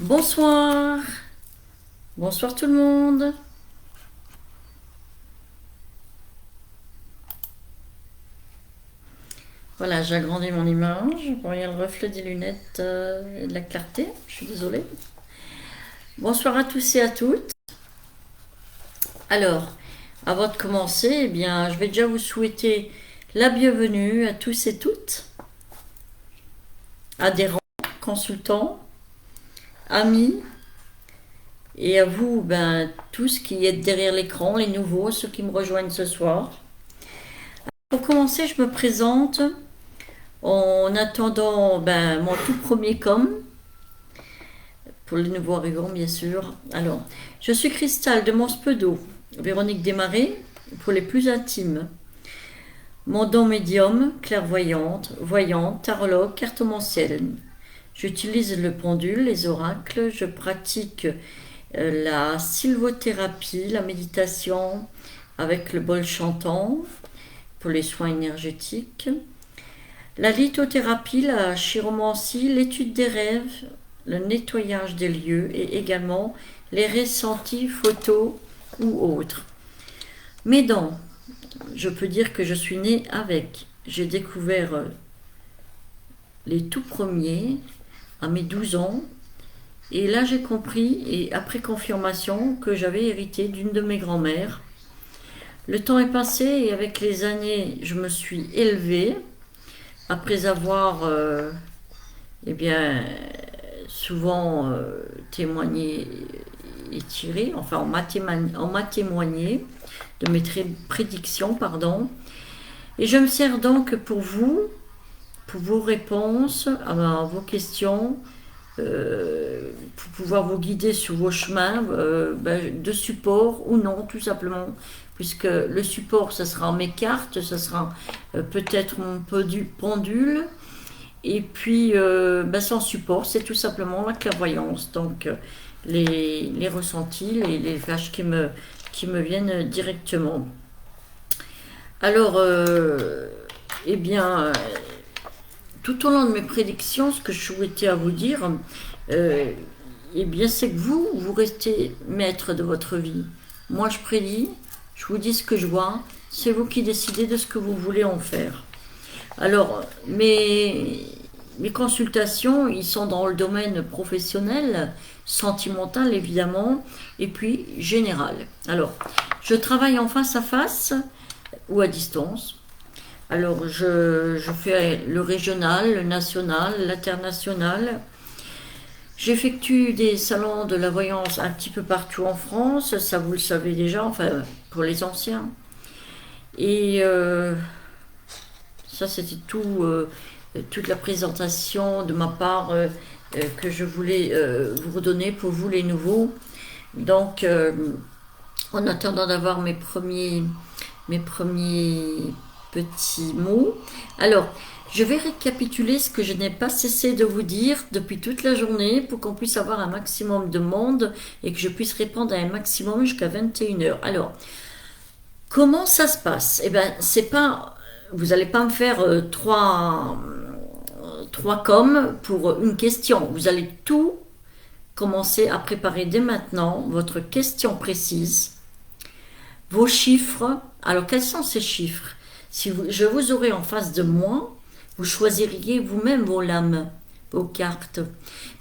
Bonsoir, bonsoir tout le monde. Voilà, j'ai agrandi mon image. Bon, il y a le reflet des lunettes et de la clarté, je suis désolée. Bonsoir à tous et à toutes. Alors, avant de commencer, eh bien, je vais déjà vous souhaiter la bienvenue à tous et toutes, adhérents, consultants, amis, et à vous, ben, tous qui êtes derrière l'écran, les nouveaux, ceux qui me rejoignent ce soir. Pour commencer, je me présente. En attendant mon tout premier pour les nouveaux arrivants bien sûr. Alors, je suis Cristal de Montpedo, Véronique Desmarais, pour les plus intimes. Mon don médium, clairvoyante, voyante, tarologue, cartomancienne. J'utilise le pendule, les oracles, je pratique la sylvothérapie, la méditation avec le bol chantant pour les soins énergétiques. La lithothérapie, la chiromancie, l'étude des rêves, le nettoyage des lieux et également les ressentis photos ou autres. Mes dents, je peux dire que je suis née avec. J'ai découvert les tout premiers à mes 12 ans et là j'ai compris, et après confirmation, que j'avais hérité d'une de mes grand-mères. Le temps est passé et avec les années je me suis élevée après avoir eh bien, souvent témoigné et tiré, enfin on m'a témoigné de mes prédictions, pardon. Et je me sers donc pour vos réponses à vos questions, pour pouvoir vous guider sur vos chemins de support ou non, tout simplement. Puisque le support, ça sera mes cartes, ça sera peut-être mon pendule, et puis, sans support, c'est tout simplement la clairvoyance. Donc, les ressentis, les flashs qui me viennent directement. Alors, eh bien, tout au long de mes prédictions, ce que je souhaitais à vous dire, euh, eh bien, c'est que vous restez maître de votre vie. Moi, je prédis, je vous dis ce que je vois, c'est vous qui décidez de ce que vous voulez en faire. Alors, mes consultations, ils sont dans le domaine professionnel, sentimental évidemment, et puis général. Alors, je travaille en face à face ou à distance. Alors, je fais le régional, le national, l'international. J'effectue des salons de la voyance un petit peu partout en France, ça vous le savez déjà, enfin pour les anciens. Et ça, c'était toute la présentation de ma part que je voulais vous redonner pour vous les nouveaux. Donc, en attendant d'avoir mes premiers petits mots. Alors, je vais récapituler ce que je n'ai pas cessé de vous dire depuis toute la journée pour qu'on puisse avoir un maximum de monde et que je puisse répondre à un maximum jusqu'à 21 heures. Alors, comment ça se passe? Eh bien, c'est pas, vous n'allez pas me faire trois coms pour une question. Vous allez tout commencer à préparer dès maintenant votre question précise, vos chiffres. Alors, quels sont ces chiffres? Si je vous aurais en face de moi, vous choisiriez vous-même vos lames, vos cartes.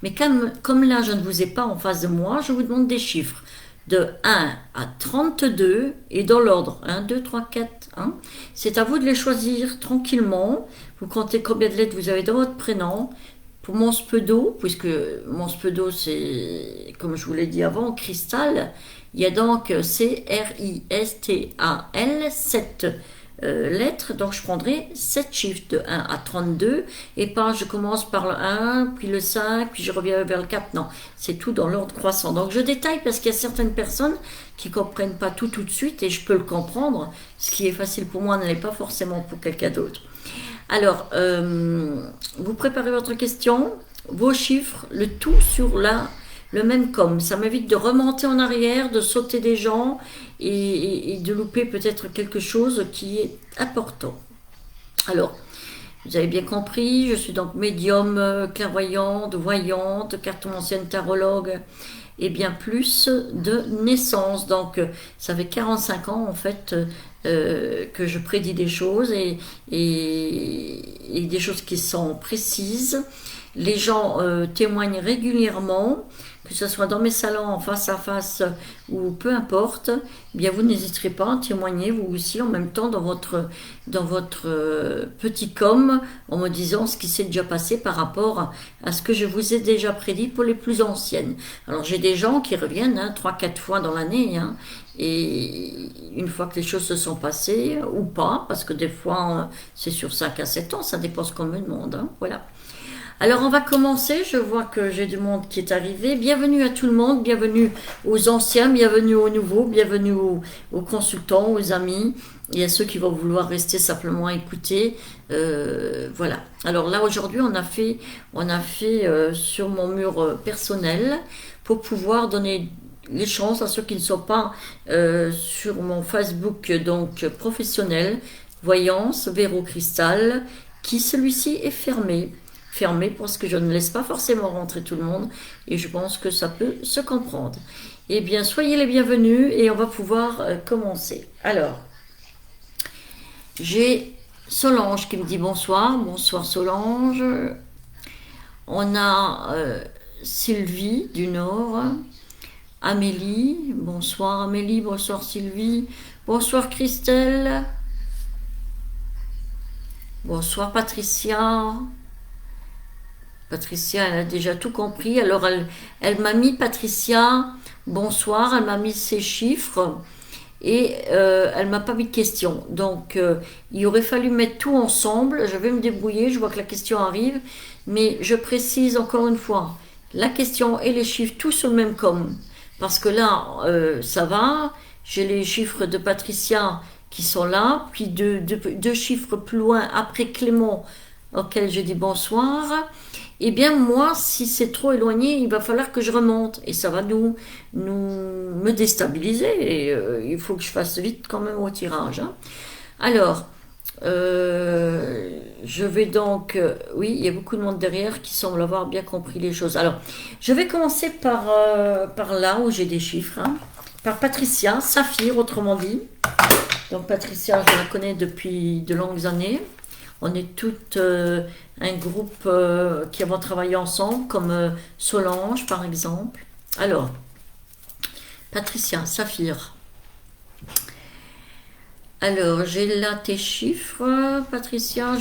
Mais comme là, je ne vous ai pas en face de moi, je vous demande des chiffres de 1 à 32 et dans l'ordre 1, 2, 3, 4. Hein. C'est à vous de les choisir tranquillement. Vous comptez combien de lettres vous avez dans votre prénom. Pour Montpedo, puisque Montpedo c'est, comme je vous l'ai dit avant, cristal, il y a donc CRISTAL, 7 lettres, donc je prendrai 7 chiffres de 1 à 32, et pas je commence par le 1, puis le 5, puis je reviens vers le 4, non, c'est tout dans l'ordre croissant. Donc je détaille parce qu'il y a certaines personnes qui ne comprennent pas tout de suite, et je peux le comprendre, ce qui est facile pour moi n'est pas forcément pour quelqu'un d'autre. Alors, vous préparez votre question, vos chiffres, le tout sur le même com. Ça m'évite de remonter en arrière, de sauter des gens et de louper peut-être quelque chose qui est important. Alors, Vous avez bien compris, je suis donc médium, clairvoyante, voyante, cartomancienne, tarologue et bien plus de naissance. Donc ça fait 45 ans en fait que je prédis des choses et des choses qui sont précises. Les gens témoignent régulièrement, que ce soit dans mes salons en face à face ou peu importe, eh bien vous n'hésiterez pas à témoigner vous aussi en même temps dans votre petit com en me disant ce qui s'est déjà passé par rapport à ce que je vous ai déjà prédit pour les plus anciennes. Alors j'ai des gens qui reviennent 3-4 fois dans l'année, et une fois que les choses se sont passées, ou pas, parce que des fois c'est sur 5 à 7 ans, ça dépend ce qu'on me demande. Voilà. Alors on va commencer, je vois que j'ai du monde qui est arrivé. Bienvenue à tout le monde, bienvenue aux anciens, bienvenue aux nouveaux, bienvenue aux consultants, aux amis et à ceux qui vont vouloir rester simplement écouter. Voilà. Alors là aujourd'hui on a fait sur mon mur personnel pour pouvoir donner les chances à ceux qui ne sont pas sur mon Facebook donc professionnel, Voyance, Véro Cristal, qui celui-ci est fermé parce que je ne laisse pas forcément rentrer tout le monde et je pense que ça peut se comprendre. Eh bien, soyez les bienvenus et on va pouvoir commencer. Alors, j'ai Solange qui me dit bonsoir. Bonsoir Solange. On a Sylvie du Nord. Amélie. Bonsoir Amélie. Bonsoir Sylvie. Bonsoir Christelle. Bonsoir Patricia. Patricia, elle a déjà tout compris. Alors, elle m'a mis, Patricia, bonsoir, elle m'a mis ses chiffres et elle m'a pas mis de questions. Donc, il aurait fallu mettre tout ensemble. Je vais me débrouiller, je vois que la question arrive. Mais je précise encore une fois, la question et les chiffres, tous sur le même com. Parce que là, ça va. J'ai les chiffres de Patricia qui sont là. Puis deux chiffres plus loin, après Clément, auquel je dis bonsoir. Eh bien moi, si c'est trop éloigné, il va falloir que je remonte et ça va me déstabiliser et il faut que je fasse vite quand même au tirage. Alors, je vais donc, oui, il y a beaucoup de monde derrière qui semble avoir bien compris les choses. Alors, je vais commencer par là où j'ai des chiffres, par Patricia, Saphir autrement dit. Donc Patricia, je la connais depuis de longues années. On est toutes un groupe qui avons travaillé ensemble, comme Solange par exemple. Alors, Patricia, Saphir. Alors, j'ai là tes chiffres, Patricia.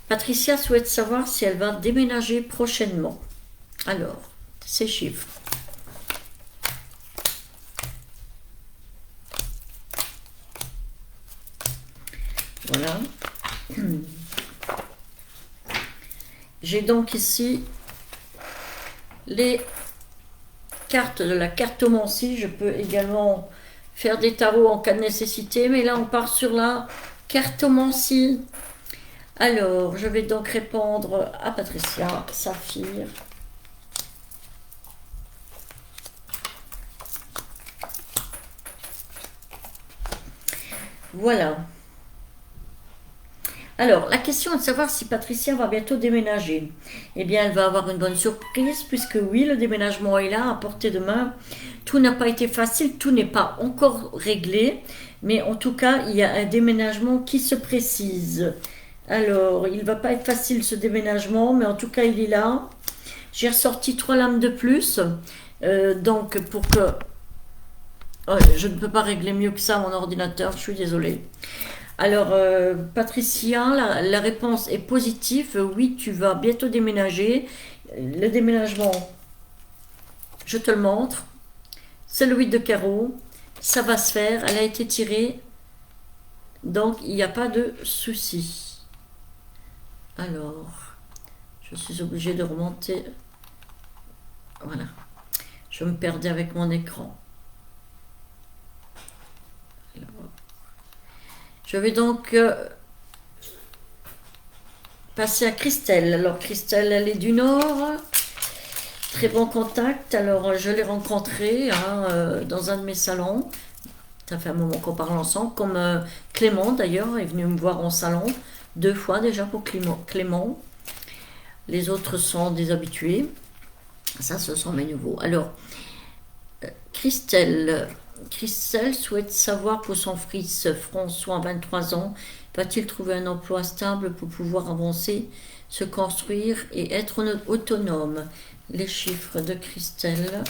Patricia souhaite savoir si elle va déménager prochainement. Alors, ces chiffres. Voilà. J'ai donc ici les cartes de la cartomancie. Je peux également faire des tarots en cas de nécessité, mais là on part sur la cartomancie. Alors, je vais donc répondre à Patricia, Saphir. Voilà. Alors, la question est de savoir si Patricia va bientôt déménager. Eh bien, elle va avoir une bonne surprise, puisque oui, le déménagement est là, à portée de main. Tout n'a pas été facile, tout n'est pas encore réglé, mais en tout cas, il y a un déménagement qui se précise. Alors, il ne va pas être facile ce déménagement, mais en tout cas, il est là. J'ai ressorti 3 lames de plus, donc pour que... Oh, je ne peux pas régler mieux que ça mon ordinateur, je suis désolée. Alors, Patricia, la réponse est positive. Oui, tu vas bientôt déménager. Le déménagement, je te le montre. C'est le 8 de carreau. Ça va se faire. Elle a été tirée. Donc, il n'y a pas de souci. Alors, je suis obligée de remonter. Voilà. Je me perdais avec mon écran. Alors, je vais donc passer à Christelle. Alors Christelle, elle est du Nord. Très bon contact. Alors je l'ai rencontrée dans un de mes salons. Ça fait un moment qu'on parle ensemble, comme Clément d'ailleurs est venu me voir en salon 2 fois déjà pour Clément. Les autres sont des habitués. Ça, ce sont mes nouveaux. Alors, Christelle. Christelle souhaite savoir pour son fils François, 23 ans, va-t-il trouver un emploi stable pour pouvoir avancer, se construire et être autonome? Les chiffres de Christelle.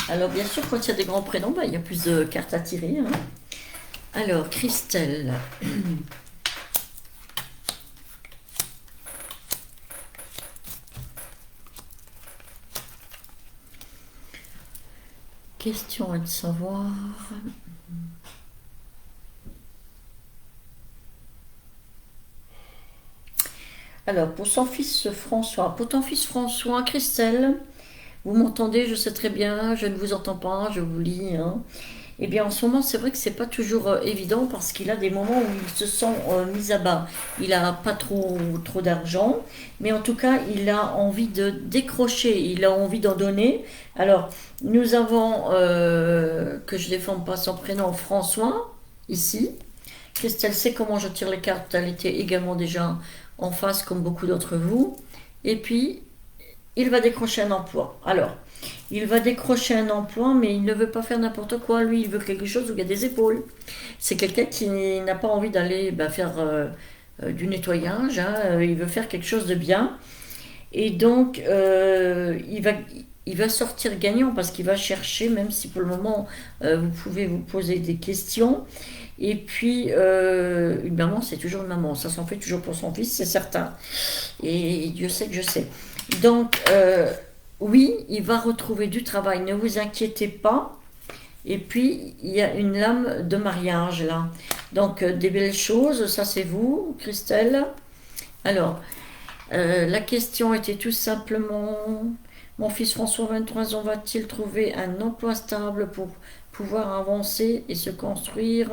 Alors, bien sûr, quand il y a des grands prénoms, il y a plus de cartes à tirer. Hein. Alors, Christelle. Question à savoir. Alors, pour son fils François, pour ton fils François, Christelle, vous m'entendez, je sais très bien, je ne vous entends pas, je vous lis. Hein. Eh bien, en ce moment, c'est vrai que c'est pas toujours évident parce qu'il a des moments où il se sent mis à bas. Il a pas trop d'argent, mais en tout cas, il a envie de décrocher, il a envie d'en donner. Alors, nous avons, que je ne défends pas son prénom, François, ici. Christelle sait comment je tire les cartes, elle était également déjà en face, comme beaucoup d'entre vous. Et puis, il va décrocher un emploi. Alors, il va décrocher un emploi, mais il ne veut pas faire n'importe quoi. Lui, il veut quelque chose où il y a des épaules. C'est quelqu'un qui n'a pas envie d'aller faire du nettoyage. Hein. Il veut faire quelque chose de bien. Et donc, il va sortir gagnant parce qu'il va chercher, même si pour le moment, vous pouvez vous poser des questions. Et puis, une maman, c'est toujours une maman. Ça s'en fait toujours pour son fils, c'est certain. Et Dieu sait que je sais. Donc, oui, il va retrouver du travail, ne vous inquiétez pas. Et puis, il y a une lame de mariage là. Donc, des belles choses, ça c'est vous, Christelle. Alors, la question était tout simplement, mon fils François, 23 ans, va-t-il trouver un emploi stable pour pouvoir avancer et se construire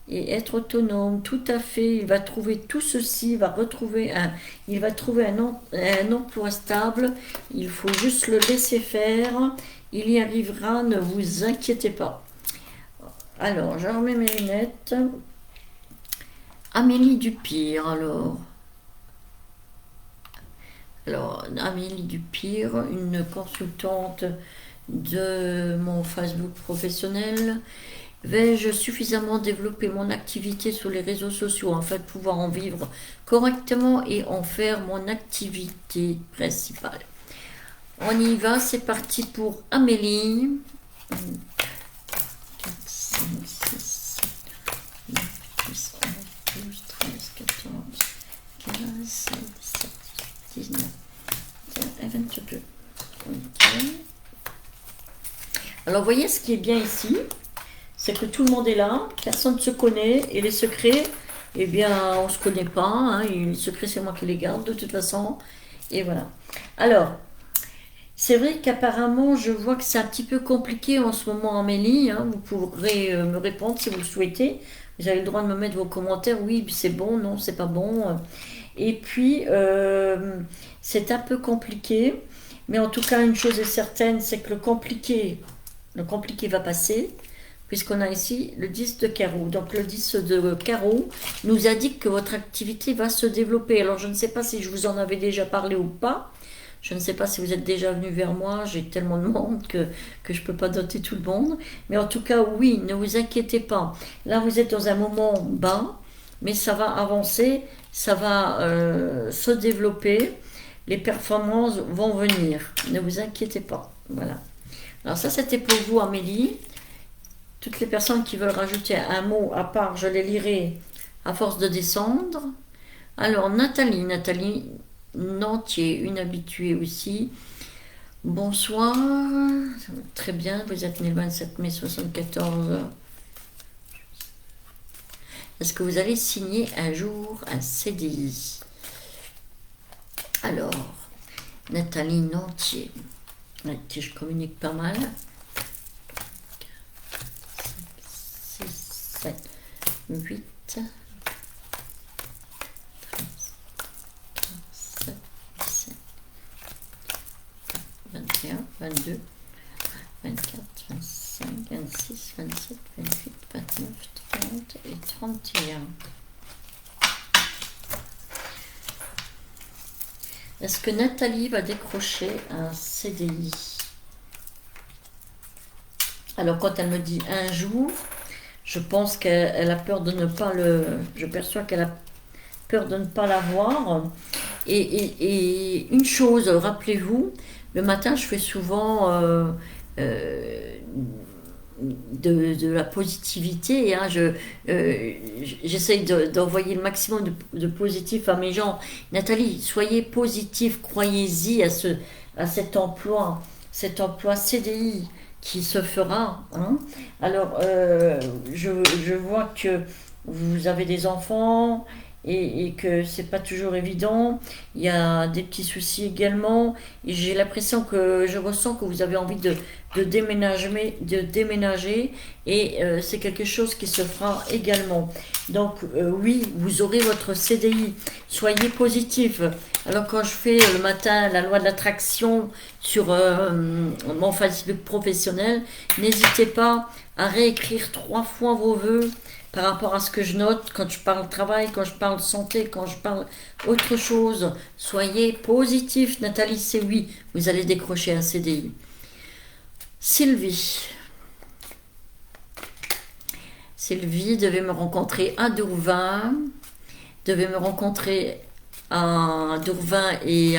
et être autonome? Tout à fait, il va trouver tout ceci, il va trouver un emploi stable, il faut juste le laisser faire, il y arrivera, ne vous inquiétez pas. Alors, je remets mes lunettes. Amélie Dupire, alors. Amélie Dupire, une consultante de mon Facebook professionnel. Vais-je suffisamment développer mon activité sur les réseaux sociaux afin de pouvoir en vivre correctement et en faire mon activité principale? On y va, c'est parti pour Amélie. 4, 5, 6, 7, 8, 10, 11, 12, 13, 14, 15, 16, 17, 19, 20 et 22. Okay. Alors, vous voyez ce qui est bien ici, c'est que tout le monde est là, personne ne se connaît, et les secrets, eh bien, on ne se connaît pas, hein, et les secrets, c'est moi qui les garde de toute façon, et voilà. Alors, c'est vrai qu'apparemment, je vois que c'est un petit peu compliqué en ce moment, Amélie, hein, vous pourrez me répondre si vous le souhaitez, vous avez le droit de me mettre vos commentaires, oui, c'est bon, non, c'est pas bon, et puis, c'est un peu compliqué, mais en tout cas, une chose est certaine, c'est que le compliqué va passer, puisqu'on a ici le 10 de carreau. Donc le 10 de carreau nous indique que votre activité va se développer. Alors je ne sais pas si je vous en avais déjà parlé ou pas. Je ne sais pas si vous êtes déjà venu vers moi. J'ai tellement de monde que je ne peux pas noter tout le monde. Mais en tout cas, oui, ne vous inquiétez pas. Là, vous êtes dans un moment bas, mais ça va avancer, ça va se développer. Les performances vont venir. Ne vous inquiétez pas. Voilà. Alors ça, c'était pour vous, Amélie. Toutes les personnes qui veulent rajouter un mot à part, je les lirai à force de descendre. Alors, Nathalie Nantier, une habituée aussi. Bonsoir. Très bien, vous êtes né le 27 mai 74. Est-ce que vous allez signer un jour un CDI? Alors, Nathalie Nantier, avec qui je communique pas mal. 6, 7, 8, 13, 15, 17, 21, 22, 24, 25, 26, 27, 28, 29, 30 et 31. Est-ce que Nathalie va décrocher un CDI? Alors quand elle me dit un jour, je pense qu'elle a peur de ne pas je perçois qu'elle a peur de ne pas l'avoir. Et une chose, rappelez-vous, le matin je fais souvent de la positivité, hein. J'essaye d'envoyer le maximum de positif à mes gens. Nathalie, soyez positif, croyez-y à cet emploi CDI qui se fera, hein. Alors, je vois que vous avez des enfants et que c'est pas toujours évident. Il y a des petits soucis également. Et j'ai l'impression je ressens que vous avez envie de déménager et c'est quelque chose qui se fera également. Donc, oui, vous aurez votre CDI. Soyez positif. Alors, quand je fais le matin la loi de l'attraction sur mon Facebook professionnel, n'hésitez pas à réécrire 3 fois vos vœux par rapport à ce que je note quand je parle travail, quand je parle santé, quand je parle autre chose. Soyez positif, Nathalie, c'est oui, vous allez décrocher un CDI. Sylvie devait me rencontrer à Dourvin, et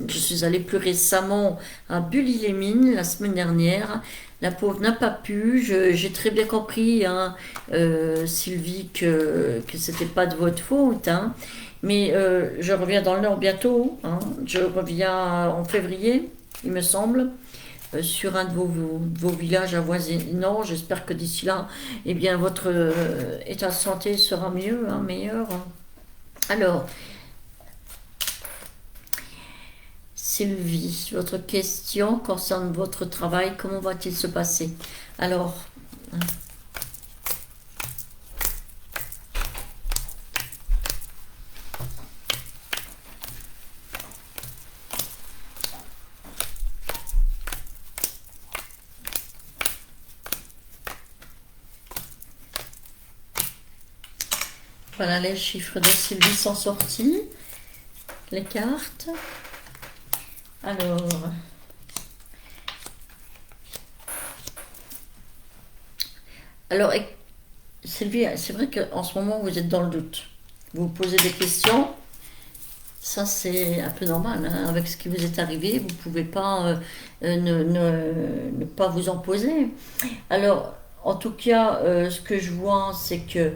je suis allée plus récemment à Bully-les-Mines la semaine dernière. La pauvre n'a pas pu. J'ai très bien compris, hein, Sylvie, que c'était pas de votre faute, hein. Mais je reviens dans le Nord bientôt, hein. Je reviens en février, il me semble, sur un de vos villages avoisinants. J'espère que d'ici là, eh bien, votre état de santé sera mieux, hein, meilleur. Alors, Sylvie, votre question concerne votre travail. Comment va-t-il se passer? Alors, voilà, les chiffres de Sylvie sont sortis. Les cartes. Alors, Sylvie, c'est vrai qu'en ce moment, vous êtes dans le doute. Vous vous posez des questions. Ça, c'est un peu normal, hein. Avec ce qui vous est arrivé, vous ne pouvez pas ne pas vous en poser. Alors, en tout cas, ce que je vois, c'est que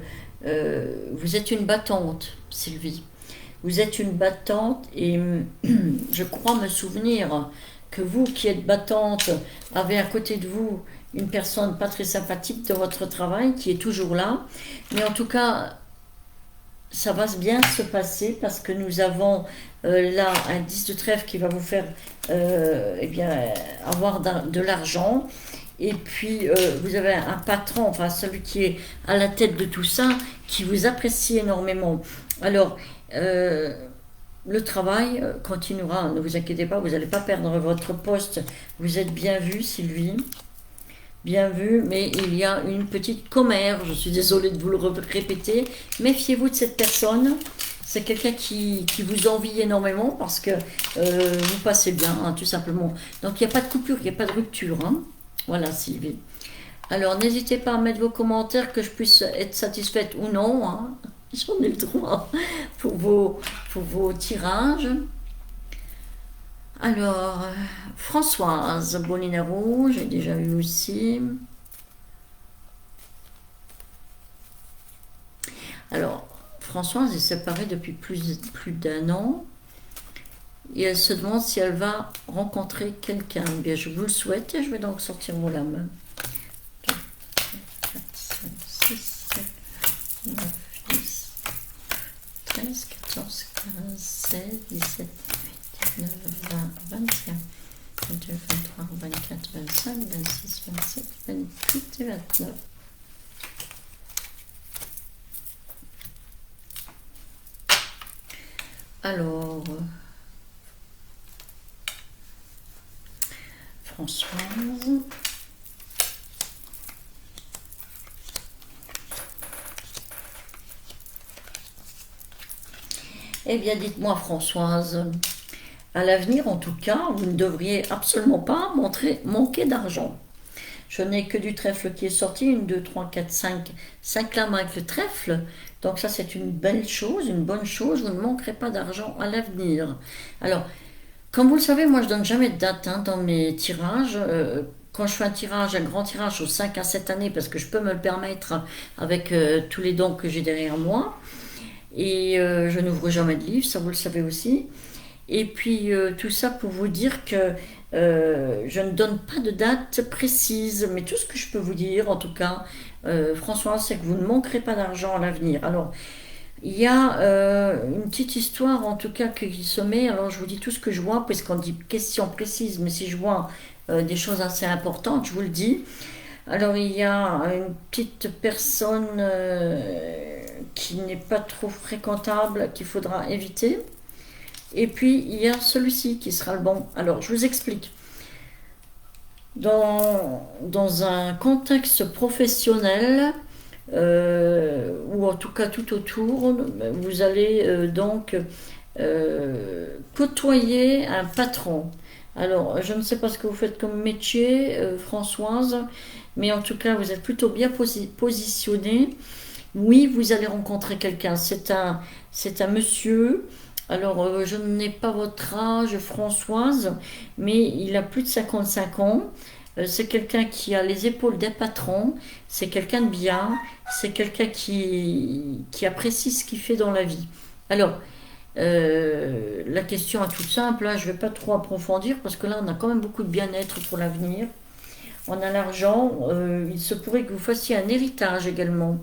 vous êtes une battante, Sylvie. Vous êtes une battante et je crois me souvenir que vous qui êtes battante avez à côté de vous une personne pas très sympathique de votre travail qui est toujours là. Mais en tout cas, ça va bien se passer parce que nous avons là un 10 de trèfle qui va vous faire eh bien, avoir de l'argent. Et puis, vous avez un patron, enfin celui qui est à la tête de tout ça, qui vous apprécie énormément. Alors, le travail continuera, ne vous inquiétez pas, vous n'allez pas perdre votre poste. Vous êtes bien vu, Sylvie. Bien vu, mais il y a une petite commère, je suis désolée de vous le répéter. Méfiez-vous de cette personne. C'est quelqu'un qui vous envie énormément parce que vous passez bien, hein, tout simplement. Donc, il n'y a pas de coupure, il n'y a pas de rupture, hein. Voilà, Sylvie. Alors, n'hésitez pas à mettre vos commentaires, que je puisse être satisfaite ou non, hein. J'en ai le droit pour vos tirages. Alors, Françoise Bolinaro, j'ai déjà eu aussi. Alors, Françoise est séparée depuis plus d'1 an. Et elle se demande si elle va rencontrer quelqu'un. Bien, je vous le souhaite et je vais donc sortir mon lame. 2, 4, 5, 6, 7, 9, 10, 13, 14, 15, 16, 17, 18, 19, 20, 25, 26, 27, 28 et 29. Alors, Françoise. Eh bien, dites-moi, Françoise, à l'avenir, en tout cas, vous ne devriez absolument pas manquer d'argent. Je n'ai que du trèfle qui est sorti, une, 2, 3, 4, 5 lames avec le trèfle. Donc ça, c'est une belle chose, une bonne chose. Vous ne manquerez pas d'argent à l'avenir. Alors, comme vous le savez, moi, je donne jamais de date dans mes tirages. Quand je fais un tirage, un grand tirage aux 5 à 7 années, parce que je peux me le permettre avec tous les dons que j'ai derrière moi. Et je n'ouvre jamais de livre, ça vous le savez aussi. Et puis tout ça pour vous dire que je ne donne pas de date précise, mais tout ce que je peux vous dire, en tout cas, François, c'est que vous ne manquerez pas d'argent à l'avenir. Alors, il y a une petite histoire, en tout cas, qui se met. Alors, je vous dis tout ce que je vois, puisqu'on dit question précise, mais si je vois des choses assez importantes, je vous le dis. Alors, il y a une petite personne qui n'est pas trop fréquentable, qu'il faudra éviter. Et puis, il y a celui-ci qui sera le bon. Alors, je vous explique. Dans un contexte professionnel, ou en tout cas tout autour, vous allez donc côtoyer un patron. Alors, je ne sais pas ce que vous faites comme métier, Françoise, mais en tout cas, vous êtes plutôt bien positionnée. Oui, vous allez rencontrer quelqu'un. C'est un monsieur. Alors, je n'ai pas votre âge, Françoise, mais il a plus de 55 ans. C'est quelqu'un qui a les épaules d'un patron. C'est quelqu'un de bien. C'est quelqu'un qui apprécie ce qu'il fait dans la vie. Alors, la question est toute simple. Hein, je ne vais pas trop approfondir parce que là, on a quand même beaucoup de bien-être pour l'avenir. On a l'argent. Il se pourrait que vous fassiez un héritage également,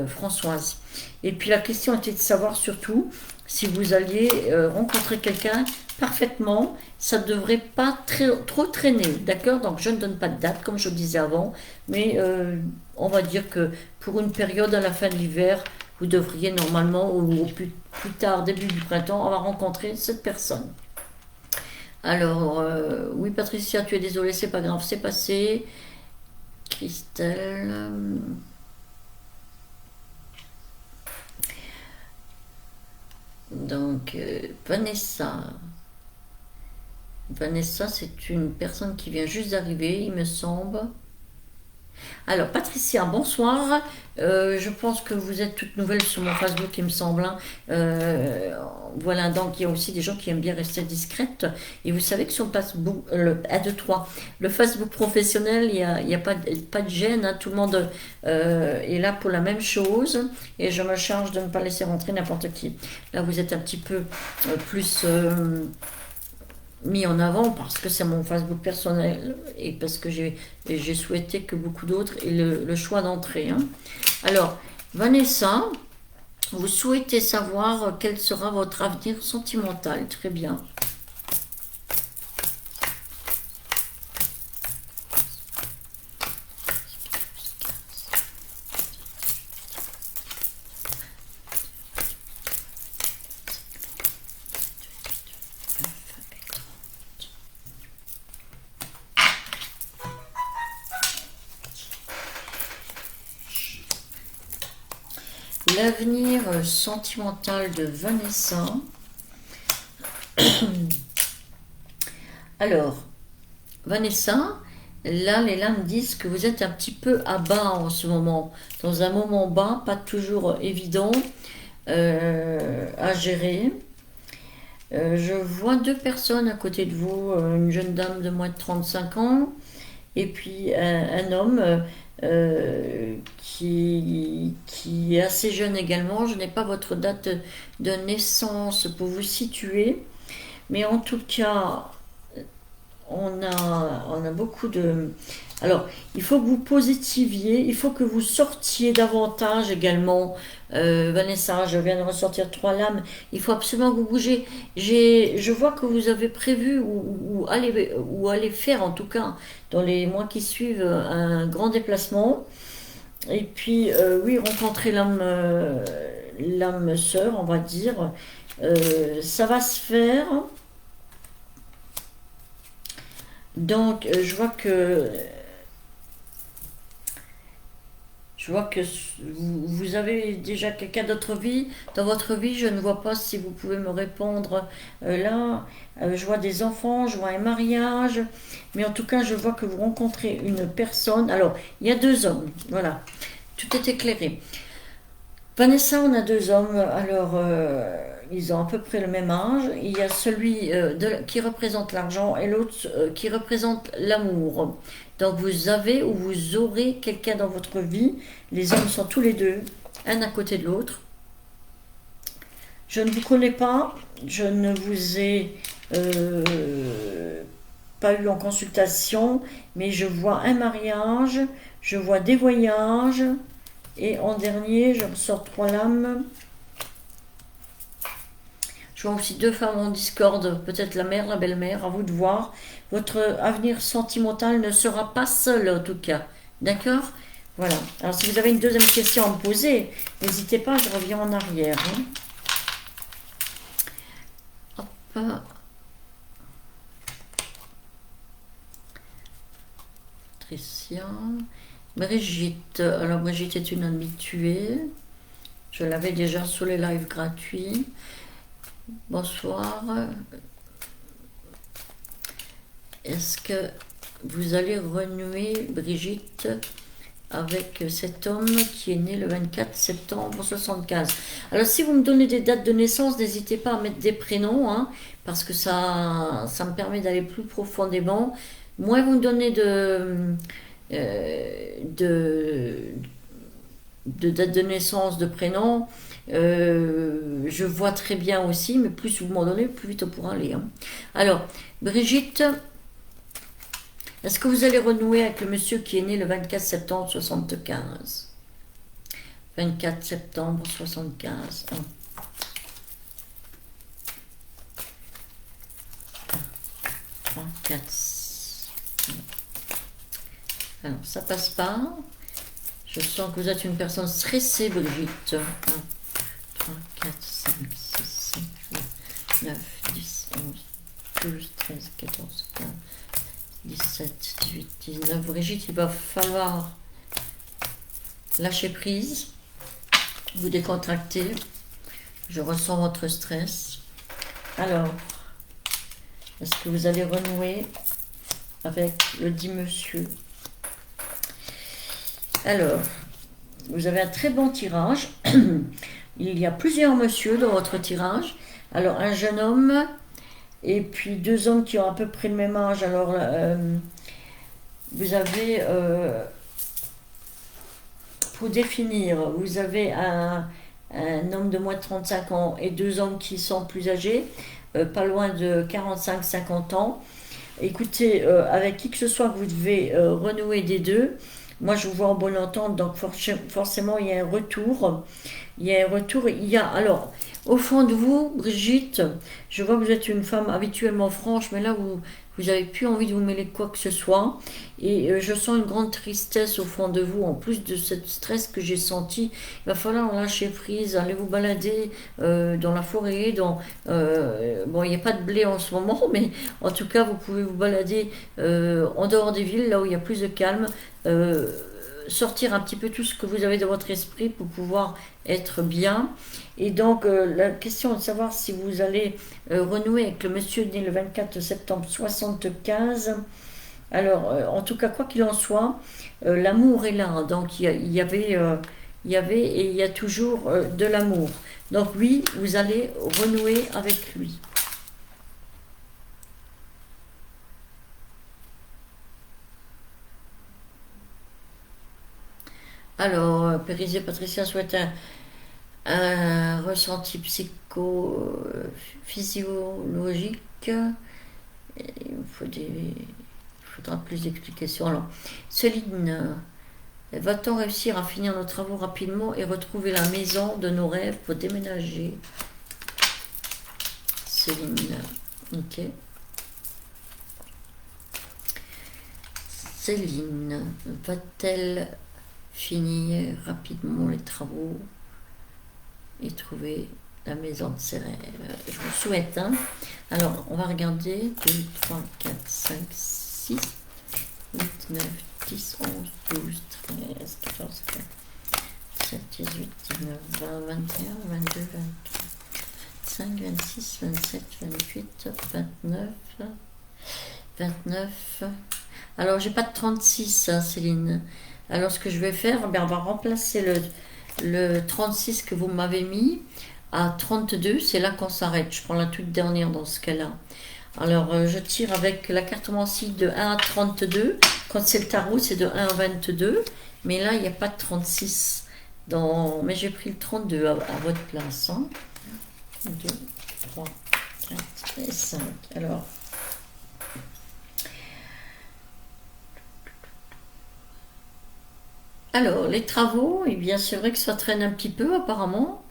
Françoise. Et puis la question était de savoir surtout si vous alliez rencontrer quelqu'un parfaitement. Ça ne devrait pas trop traîner, d'accord? Donc je ne donne pas de date comme je le disais avant, mais on va dire que pour une période à la fin de l'hiver, vous devriez normalement, ou au plus tard, début du printemps, avoir rencontré cette personne. Alors, oui Patricia, tu es désolée, c'est pas grave, c'est passé. Christelle... Donc, Vanessa. Vanessa, c'est une personne qui vient juste d'arriver, il me semble. Alors, Patricia, bonsoir. Je pense que vous êtes toute nouvelle sur mon Facebook, il me semble. Hein. Voilà, donc il y a aussi des gens qui aiment bien rester discrètes. Et vous savez que sur le Facebook, le Facebook professionnel, il n'y a pas de gêne. Hein. Tout le monde est là pour la même chose. Et je me charge de ne pas laisser rentrer n'importe qui. Là, vous êtes un petit peu plus... mis en avant parce que c'est mon Facebook personnel et parce que j'ai souhaité que beaucoup d'autres aient le choix d'entrer. Hein. Alors, Vanessa, vous souhaitez savoir quel sera votre avenir sentimental. Très bien. L'avenir sentimental de Vanessa. Alors, Vanessa, là, les lames disent que vous êtes un petit peu à bas en ce moment. Dans un moment bas, pas toujours évident à gérer. Je vois deux personnes à côté de vous, une jeune dame de moins de 35 ans et puis un homme qui est assez jeune également. Je n'ai pas votre date de naissance pour vous situer, mais en tout cas, on a beaucoup de... Alors, il faut que vous positiviez, il faut que vous sortiez davantage également. Vanessa, je viens de ressortir 3 lames. Il faut absolument que vous bougez. Je vois que vous avez prévu ou allez faire en tout cas dans les mois qui suivent un grand déplacement. Et puis, oui, rencontrer l'âme sœur, on va dire. Ça va se faire. Donc, je vois que vous avez déjà quelqu'un d'autre vie dans votre vie. Je ne vois pas si vous pouvez me répondre là. Je vois des enfants, je vois un mariage. Mais en tout cas, je vois que vous rencontrez une personne. Alors, il y a 2 hommes. Voilà. Tout est éclairé. Vanessa, on a 2 hommes. Alors, ils ont à peu près le même âge. Il y a celui qui représente l'argent et l'autre qui représente l'amour. Donc, vous avez ou vous aurez quelqu'un dans votre vie. Les hommes sont tous les deux, un à côté de l'autre. Je ne vous connais pas. Je ne vous ai pas eu en consultation. Mais je vois un mariage. Je vois des voyages. Et en dernier, je ressors 3 lames. Je vois aussi 2 femmes en discorde, peut-être la mère, la belle-mère, à vous de voir. Votre avenir sentimental ne sera pas seul en tout cas. D'accord? Voilà. Alors si vous avez une deuxième question à me poser, n'hésitez pas, je reviens en arrière. Hop. Patricia. Brigitte. Alors Brigitte est une habituée. Je l'avais déjà sur les lives gratuits. Bonsoir. Est-ce que vous allez renouer, Brigitte, avec cet homme qui est né le 24 septembre 75? Alors si vous me donnez des dates de naissance, n'hésitez pas à mettre des prénoms, hein, parce que ça me permet d'aller plus profondément. Moins vous me donnez de date de naissance, de prénom, je vois très bien aussi, mais plus vous m'en donnez, plus vite on pourra aller. Hein. Alors, Brigitte, est-ce que vous allez renouer avec le monsieur qui est né le 24 septembre 75? 24 septembre 75. 24. Alors, ça passe pas. Je sens que vous êtes une personne stressée, Brigitte. 1, 3, 4, 5, 6, 7, 8, 9, 10, 11, 12, 13, 14, 15, 17, 18, 19. Brigitte, il va falloir lâcher prise, vous décontracter. Je ressens votre stress. Alors, est-ce que vous allez renouer avec le dit monsieur? Alors, vous avez un très bon tirage. Il y a plusieurs messieurs dans votre tirage. Alors, un jeune homme et puis 2 hommes qui ont à peu près le même âge. Alors, vous avez, pour définir, vous avez un homme de moins de 35 ans et 2 hommes qui sont plus âgés, pas loin de 45-50 ans. Écoutez, avec qui que ce soit que vous devez renouer des deux. Moi, je vous vois en bonne entente, donc forcément, il y a un retour. Alors, au fond de vous, Brigitte, je vois que vous êtes une femme habituellement franche, mais là, vous n'avez plus envie de vous mêler de quoi que ce soit. Et je sens une grande tristesse au fond de vous, en plus de ce stress que j'ai senti. Il va falloir lâcher prise, aller vous balader dans la forêt. Bon, il n'y a pas de blé en ce moment, mais en tout cas, vous pouvez vous balader en dehors des villes, là où il y a plus de calme. Sortir un petit peu tout ce que vous avez dans votre esprit pour pouvoir être bien. Et donc, la question est de savoir si vous allez renouer avec le monsieur né le 24 septembre 75. Alors, en tout cas, quoi qu'il en soit, l'amour est là. Hein. Donc, il y avait et il y a toujours de l'amour. Donc, oui, vous allez renouer avec lui. Alors, Périsé Patricia souhaite un ressenti physiologique. Il faut faudra plus d'explications. Alors, Céline, va-t-on réussir à finir nos travaux rapidement et retrouver la maison de nos rêves pour déménager? Céline, ok. Céline, va-t-elle finir rapidement les travaux et trouver la maison de ses rêves? Je vous souhaite. Hein. Alors, on va regarder 2, 3, 4, 5, 6, 8, 9, 10, 11, 12, 13, 14, 15, 17, 18, 19, 20, 21, 22, 23, 25, 26, 27, 28, 29, 29. Alors, j'ai pas de 36, hein, Céline. Alors, ce que je vais faire, on va remplacer le 36 que vous m'avez mis à 32. C'est là qu'on s'arrête. Je prends la toute dernière dans ce cas-là. Alors, je tire avec la cartomancie de 1 à 32. Quand c'est le tarot, c'est de 1 à 22. Mais là, il n'y a pas de 36. Mais j'ai pris le 32 à votre place. Hein. 2, 3, 4 et 5. Alors, les travaux, eh bien, c'est vrai que ça traîne un petit peu apparemment,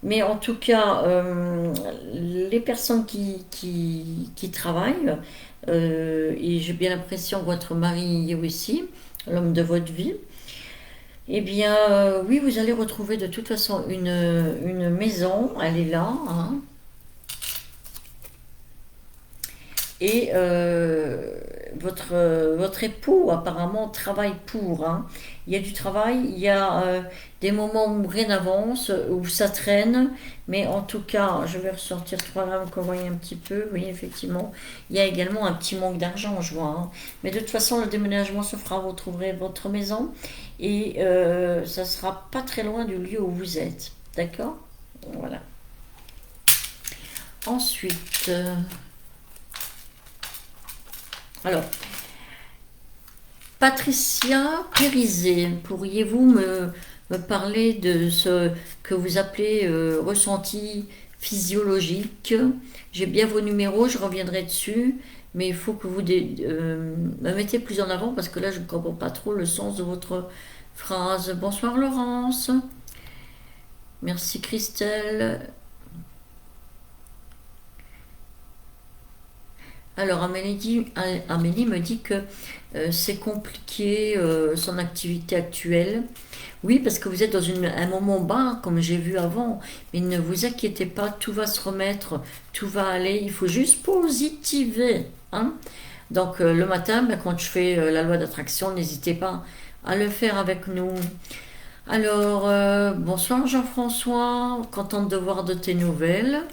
mais en tout cas, les personnes qui travaillent, et j'ai bien l'impression que votre mari est aussi, l'homme de votre vie, eh bien, oui, vous allez retrouver de toute façon une maison, elle est là, hein, et votre époux apparemment travaille pour. Hein. Il y a du travail, il y a des moments où rien n'avance, où ça traîne, mais en tout cas, je vais ressortir 3 lames qu'on voyait un petit peu. Oui, effectivement, il y a également un petit manque d'argent, je vois. Hein. Mais de toute façon, le déménagement se fera, vous trouverez votre maison et ça sera pas très loin du lieu où vous êtes. D'accord? Voilà. Ensuite. Alors, Patricia Périzet, pourriez-vous me parler de ce que vous appelez ressenti physiologique? J'ai bien vos numéros, je reviendrai dessus, mais il faut que vous me mettez plus en avant parce que là, je ne comprends pas trop le sens de votre phrase. Bonsoir Laurence. Merci Christelle. Alors Amélie me dit que c'est compliqué son activité actuelle. Oui, parce que vous êtes dans un moment bas, comme j'ai vu avant. Mais ne vous inquiétez pas, tout va se remettre, tout va aller. Il faut juste positiver. Hein. Donc le matin, quand je fais la loi d'attraction, n'hésitez pas à le faire avec nous. Alors, bonsoir Jean-François, contente de voir de tes nouvelles.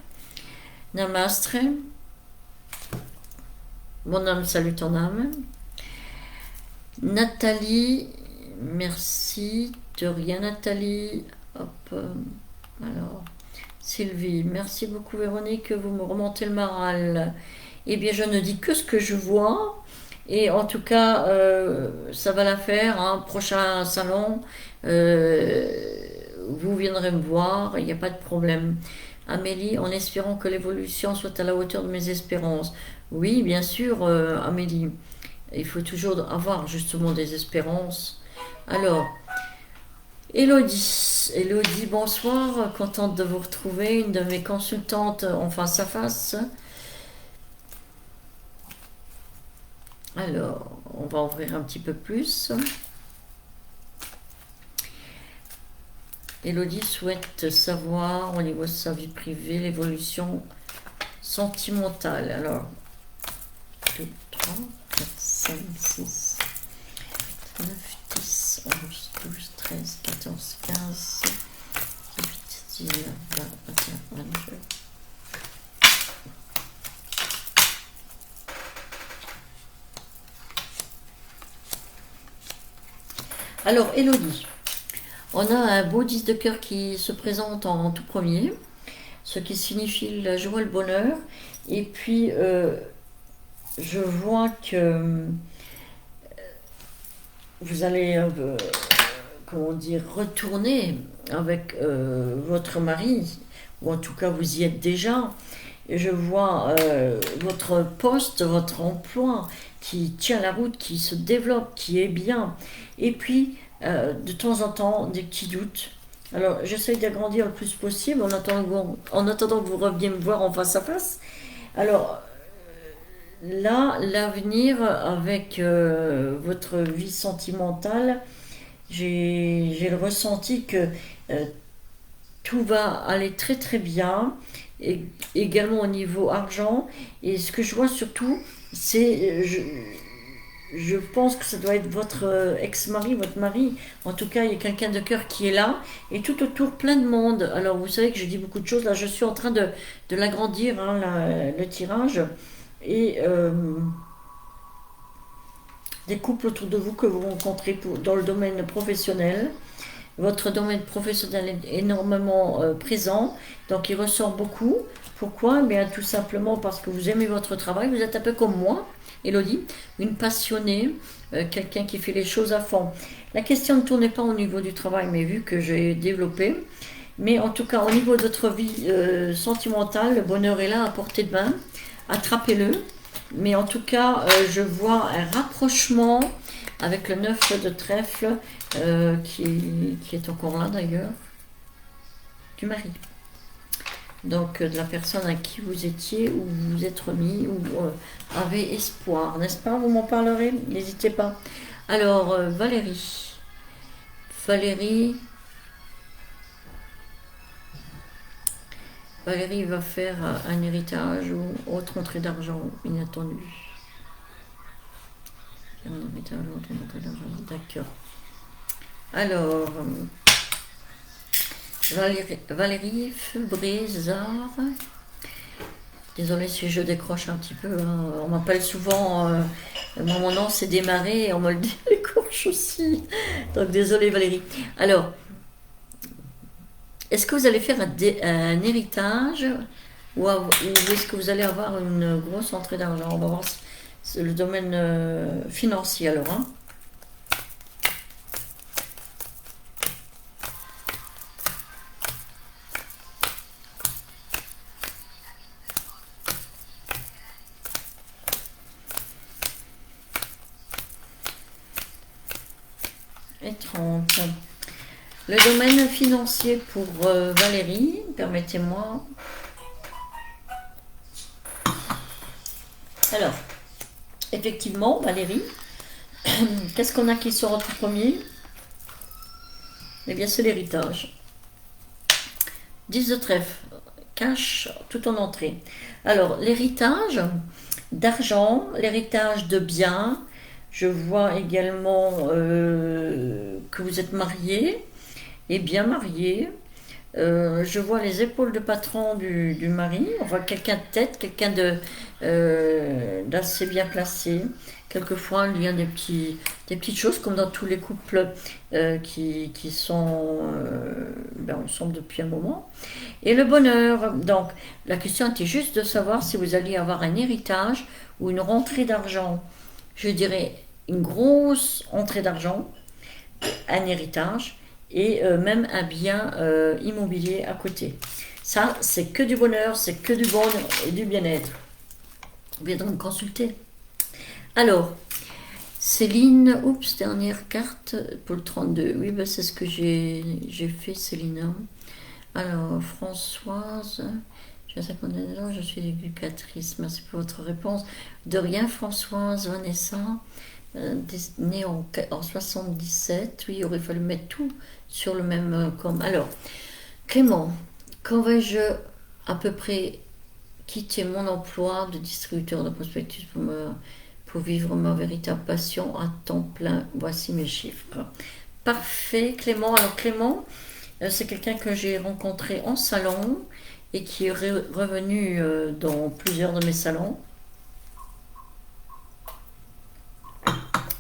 Namastre. Mon âme salue ton âme. Nathalie, merci. De rien Nathalie. Hop. Alors, Sylvie, merci beaucoup Véronique, vous me remontez le moral. Eh bien, je ne dis que ce que je vois. Et en tout cas, ça va la faire. Hein. Prochain salon, vous viendrez me voir, il n'y a pas de problème. Amélie, en espérant que l'évolution soit à la hauteur de mes espérances. Oui, bien sûr, Amélie. Il faut toujours avoir justement des espérances. Alors, Elodie, bonsoir, contente de vous retrouver, une de mes consultantes en face à face. Alors, on va ouvrir un petit peu plus. Elodie souhaite savoir au niveau de sa vie privée l'évolution sentimentale. Alors, 2, 3, 4, 5, 6, 9, 10, 11, 12, 13, 14, 15, 18, 19, 20, 21, 22. Alors, Elodie, on a un beau 10 de cœur qui se présente en tout premier, ce qui signifie la joie et le bonheur. Et puis, je vois que vous allez, comment dire, retourner avec votre mari, ou en tout cas vous y êtes déjà. je vois votre poste, votre emploi qui tient la route, qui se développe, qui est bien. Et puis, de temps en temps, des petits doutes. Alors, j'essaye d'agrandir le plus possible en attendant que vous reveniez me voir en face à face. Alors, là, l'avenir avec votre vie sentimentale, j'ai le ressenti que euh, tout va aller très très bien, et également au niveau argent. Et ce que je vois surtout, c'est, je pense que ça doit être votre ex-mari, votre mari. En tout cas, il y a quelqu'un de cœur qui est là. Et tout autour, plein de monde. Alors, vous savez que je dis beaucoup de choses. Là, je suis en train de l'agrandir, hein, le tirage. Et des couples autour de vous que vous rencontrez dans le domaine professionnel. Votre domaine professionnel est énormément présent, donc il ressort beaucoup. Pourquoi? Eh bien, tout simplement parce que vous aimez votre travail, vous êtes un peu comme moi, Elodie, une passionnée, quelqu'un qui fait les choses à fond. La question ne tournait pas au niveau du travail, mais vu que j'ai développé, mais en tout cas au niveau de votre vie sentimentale, le bonheur est là à portée de main, attrapez-le. Mais en tout cas, je vois un rapprochement avec le 9 de trèfle qui est encore là d'ailleurs, du mari. Donc de la personne à qui vous étiez ou vous vous êtes remis ou avez espoir, n'est-ce pas? Vous m'en parlerez, n'hésitez pas. Alors Valérie, Valérie, Valérie va faire un héritage ou autre entrée d'argent inattendue. Un héritage ou autre entrée d'argent, d'accord. Alors, Valérie Febrézard. Désolée si je décroche un petit peu. Hein. On m'appelle souvent. Mon nom c'est démarré et on me le décroche aussi. Donc désolée Valérie. Alors, est-ce que vous allez faire un héritage ou est-ce que vous allez avoir une grosse entrée d'argent? On va voir le domaine financier alors. Hein. Et 30. Le domaine financier pour Valérie, permettez-moi. Alors, effectivement, Valérie, qu'est-ce qu'on a qui sort en tout premier? Eh bien, c'est l'héritage. 10 de trèfle, cash tout en entrée. Alors, l'héritage d'argent, l'héritage de biens. Je vois également que vous êtes marié et bien marié. Je vois les épaules de patron du mari. On voit quelqu'un de tête, quelqu'un d'assez bien placé. Quelquefois, il y a des petites choses, comme dans tous les couples qui sont ensemble depuis un moment. Et le bonheur. Donc, la question était juste de savoir si vous alliez avoir un héritage ou une rentrée d'argent. Je dirais une grosse entrée d'argent, un héritage et même un bien immobilier à côté. Ça, c'est que du bonheur, c'est que du bonheur et du bien-être. Vous pouvez donc me consulter. Alors, Céline, oups, dernière carte pour le 32. Oui, ben, c'est ce que j'ai fait, Céline. Alors, Françoise, j'ai 52 ans, je suis éducatrice. Merci pour votre réponse. De rien, Françoise, Vanessa. Née en 77, oui, il aurait fallu mettre tout sur le même comme. Alors, Clément, quand vais-je à peu près quitter mon emploi de distributeur de prospectus pour vivre ma véritable passion à temps plein? Voici mes chiffres. Parfait, Clément. Alors, Clément, c'est quelqu'un que j'ai rencontré en salon et qui est revenu dans plusieurs de mes salons.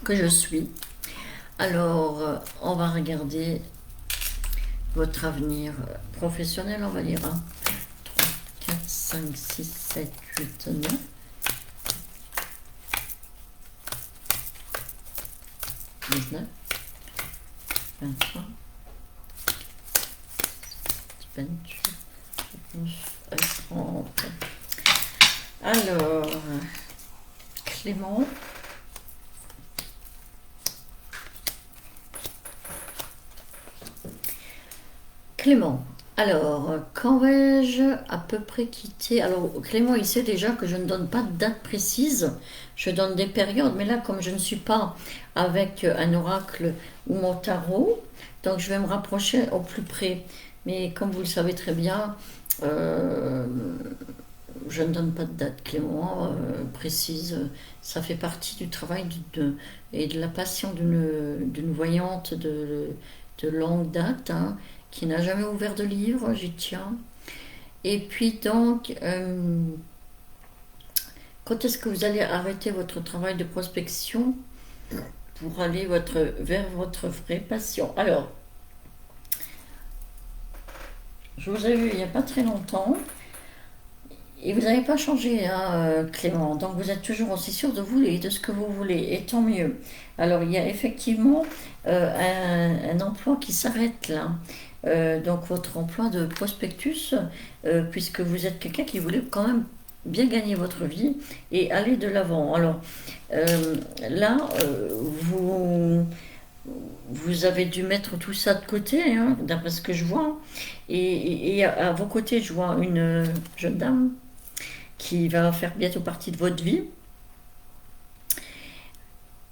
Que je suis. Alors, on va regarder votre avenir professionnel, on va dire. 3, 4, 5, 6, 7, 8, 9. 19, 23, 28, 29, 30. Alors, Clément. Clément. Alors, quand vais-je à peu près quitter? Alors, Clément, il sait déjà que je ne donne pas de date précise. Je donne des périodes, mais là, comme je ne suis pas avec un oracle ou mon tarot, donc je vais me rapprocher au plus près. Mais comme vous le savez très bien, euh, je ne donne pas de date, Clément, précise. Ça fait partie du travail et de la passion d'une voyante de longue date, hein, qui n'a jamais ouvert de livre, j'y tiens. Et puis donc, quand est-ce que vous allez arrêter votre travail de prospection pour aller vers votre vraie passion? Alors, je vous ai vu il n'y a pas très longtemps. Et vous n'avez pas changé, hein, Clément. Donc vous êtes toujours aussi sûr de vous et de ce que vous voulez. Et tant mieux. Alors il y a effectivement un emploi qui s'arrête là. Donc votre emploi de prospectus, puisque vous êtes quelqu'un qui voulait quand même bien gagner votre vie et aller de l'avant. Alors là, vous avez dû mettre tout ça de côté, hein, d'après ce que je vois. Et à vos côtés, je vois une jeune dame qui va faire bientôt partie de votre vie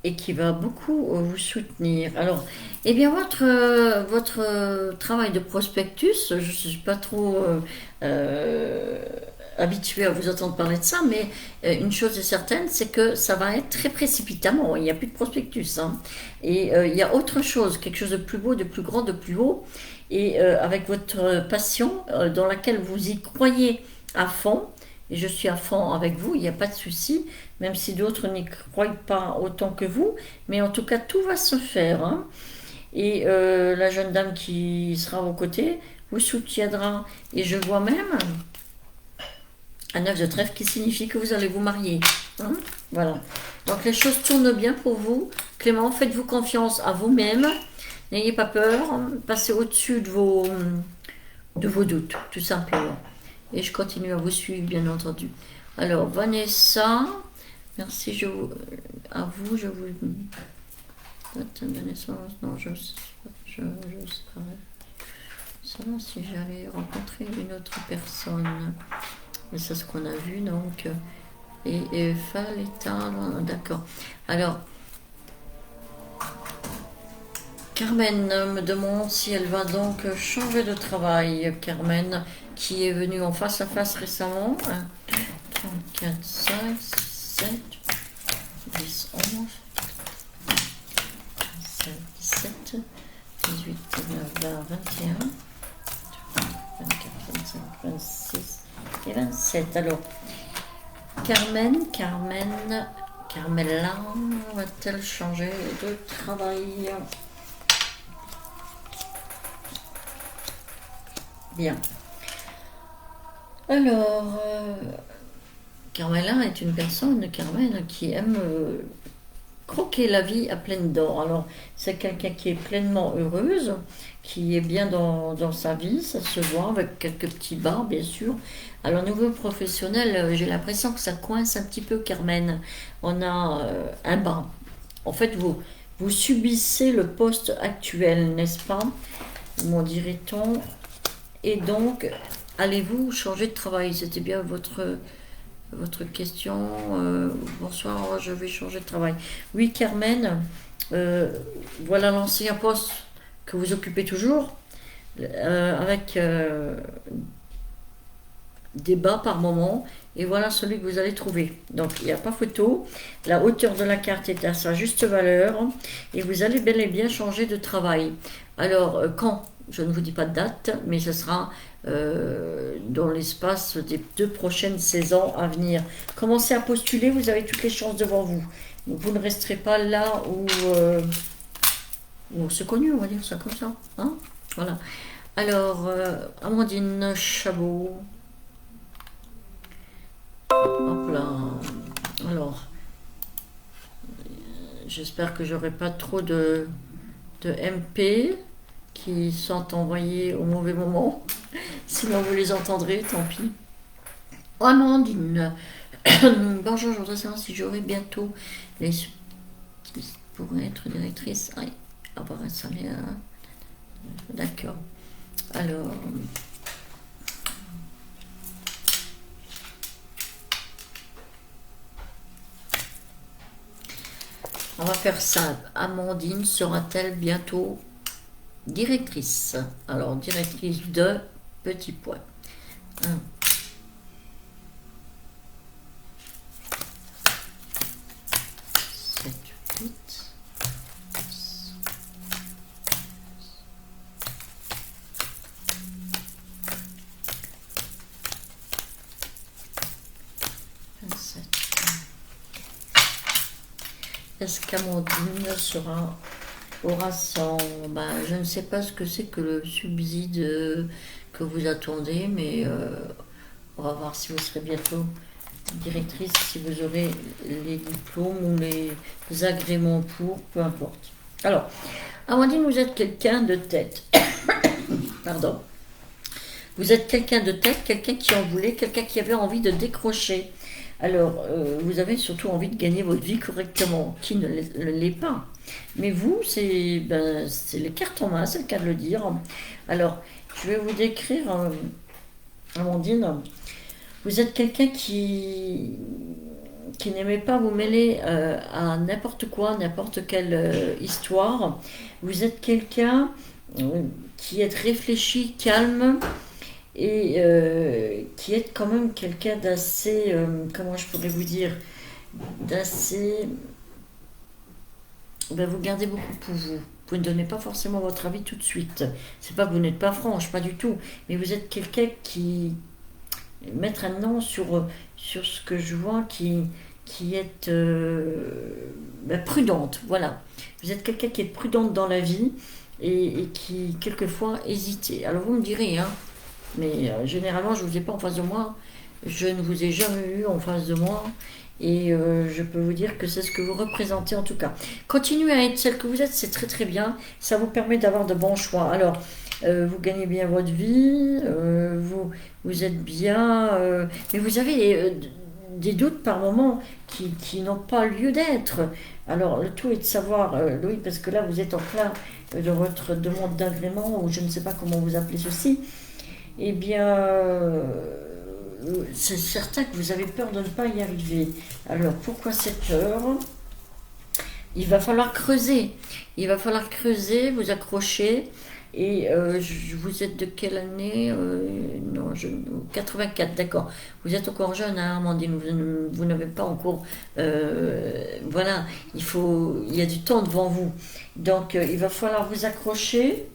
et qui va beaucoup vous soutenir. Alors, eh bien, votre travail de prospectus, je ne suis pas trop habituée à vous entendre parler de ça, mais une chose est certaine, c'est que ça va être très précipitamment. Il n'y a plus de prospectus, hein. Et il y a autre chose, quelque chose de plus beau, de plus grand, de plus haut, et avec votre passion dans laquelle vous y croyez à fond. Et je suis à fond avec vous, il n'y a pas de souci, même si d'autres n'y croient pas autant que vous. Mais en tout cas, tout va se faire, hein. Et la jeune dame qui sera à vos côtés vous soutiendra. Et je vois même un 9 de trèfle qui signifie que vous allez vous marier, hein. Voilà. Donc les choses tournent bien pour vous. Clément, faites-vous confiance à vous-même. N'ayez pas peur. Passez au-dessus de vos doutes, tout simplement. Et je continue à vous suivre, bien entendu. Alors, Vanessa, merci à vous, je vous... Date de naissance, non, je saurais ça si j'allais rencontrer une autre personne. Mais c'est ce qu'on a vu, donc. Et l'état, d'accord. Alors, Carmen me demande si elle va donc changer de travail. Carmen, qui est venue en face à face récemment. 3, 4, 5, 7, 10, 11, 17, 18, 19, 20, 21, 24, 25, 26 et 27. Alors, Carmela va-t-elle changer de travail? Bien. Alors, Carmela est une personne, Carmen, qui aime croquer la vie à pleines dents. Alors, c'est quelqu'un qui est pleinement heureuse, qui est bien dans sa vie, ça se voit avec quelques petits bas, bien sûr. Alors, niveau professionnel, j'ai l'impression que ça coince un petit peu, Carmen. On a un bas. En fait, vous subissez le poste actuel, n'est-ce pas? M'en dirait-on. Et donc, allez-vous changer de travail? C'était bien votre question. Bonsoir, je vais changer de travail. Oui, Carmen, voilà l'ancien poste que vous occupez toujours, avec des bas par moment, et voilà celui que vous allez trouver. Donc, il n'y a pas photo. La hauteur de la carte est à sa juste valeur, et vous allez bel et bien changer de travail. Alors, quand? Je ne vous dis pas de date, mais ce sera dans l'espace des 2 prochaines saisons à venir. Commencez à postuler, vous avez toutes les chances devant vous. Donc, vous ne resterez pas là où c'est connu, on va dire ça comme ça, hein. Voilà. Alors, Amandine Chabot. Hop là. Alors, j'espère que j'aurai pas trop de MP qui sont envoyés au mauvais moment. Sinon, vous les entendrez, tant pis. Amandine, Bonjour, je voudrais savoir si j'aurai bientôt les pour être directrice. Ah, avoir un salaire. D'accord. Alors, on va faire simple. Amandine sera-t-elle bientôt directrice? Alors, directrice de petit point. 1, 7, 8. 27. Est-ce qu'Amandine aura son... Ben, je ne sais pas ce que c'est que le subside que vous attendez, mais on va voir si vous serez bientôt directrice, si vous aurez les diplômes ou les agréments pour, peu importe. Alors, Amandine, vous êtes quelqu'un de tête. Pardon. Vous êtes quelqu'un de tête, quelqu'un qui en voulait, quelqu'un qui avait envie de décrocher. Alors, vous avez surtout envie de gagner votre vie correctement, qui ne l'est pas. Mais vous, c'est les cartes en main, c'est le cas de le dire. Alors, je vais vous décrire, Amandine, vous êtes quelqu'un qui n'aimait pas vous mêler à n'importe quoi, n'importe quelle histoire. Vous êtes quelqu'un qui est réfléchi, calme, et qui est quand même quelqu'un d'assez, comment je pourrais vous dire, d'assez... Ben, vous gardez beaucoup pour vous. Vous ne donnez pas forcément votre avis tout de suite. C'est pas que vous n'êtes pas franche, pas du tout. Mais vous êtes quelqu'un qui... Mettre un nom sur ce que je vois qui est prudente. Voilà. Vous êtes quelqu'un qui est prudente dans la vie et qui, quelquefois, hésite. Alors vous me direz, hein, mais généralement, je ne vous ai pas en face de moi. Je ne vous ai jamais eu en face de moi. Et je peux vous dire que c'est ce que vous représentez en tout cas. Continuez à être celle que vous êtes, c'est très très bien. Ça vous permet d'avoir de bons choix. Alors, vous gagnez bien votre vie, vous êtes bien, mais vous avez des doutes par moment qui n'ont pas lieu d'être. Alors, le tout est de savoir, Louis, parce que là, vous êtes en plein de votre demande d'agrément, ou je ne sais pas comment vous appelez ceci. Eh bien, c'est certain que vous avez peur de ne pas y arriver. Alors, pourquoi cette peur? Il va falloir creuser. Il va falloir creuser, vous accrocher. Et vous êtes de quelle année? Non, 84, d'accord. Vous êtes encore jeune, hein, Amandine. Vous n'avez pas encore... voilà, il y a du temps devant vous. Donc, il va falloir vous accrocher.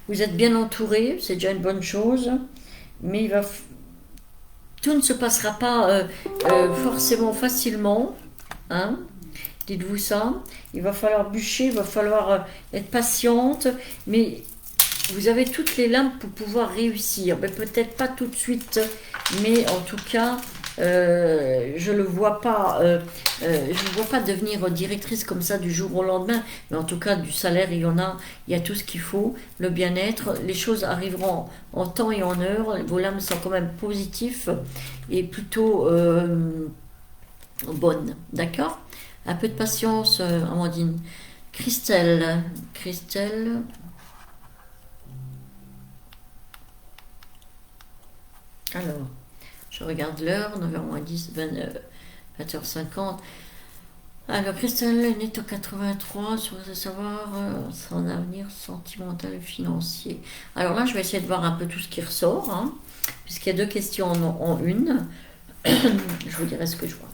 Vous êtes bien entouré, c'est déjà une bonne chose. Mais tout ne se passera pas forcément facilement. Hein? Dites-vous ça. Il va falloir bûcher, il va falloir être patiente, mais vous avez toutes les lames pour pouvoir réussir. Mais peut-être pas tout de suite, mais en tout cas, je ne vois pas devenir directrice comme ça du jour au lendemain. Mais en tout cas, du salaire, il y a tout ce qu'il faut, le bien-être. Les choses arriveront en temps et en heure. Vos lames sont quand même positives et plutôt bonnes. D'accord? Un peu de patience, Amandine. Christelle. Alors, je regarde l'heure, 9h moins 10, 20h50. Alors, Christelle est née en 83, sur savoir son avenir sentimental et financier. Alors là, je vais essayer de voir un peu tout ce qui ressort, hein, puisqu'il y a deux questions en une. Je vous dirai ce que je vois.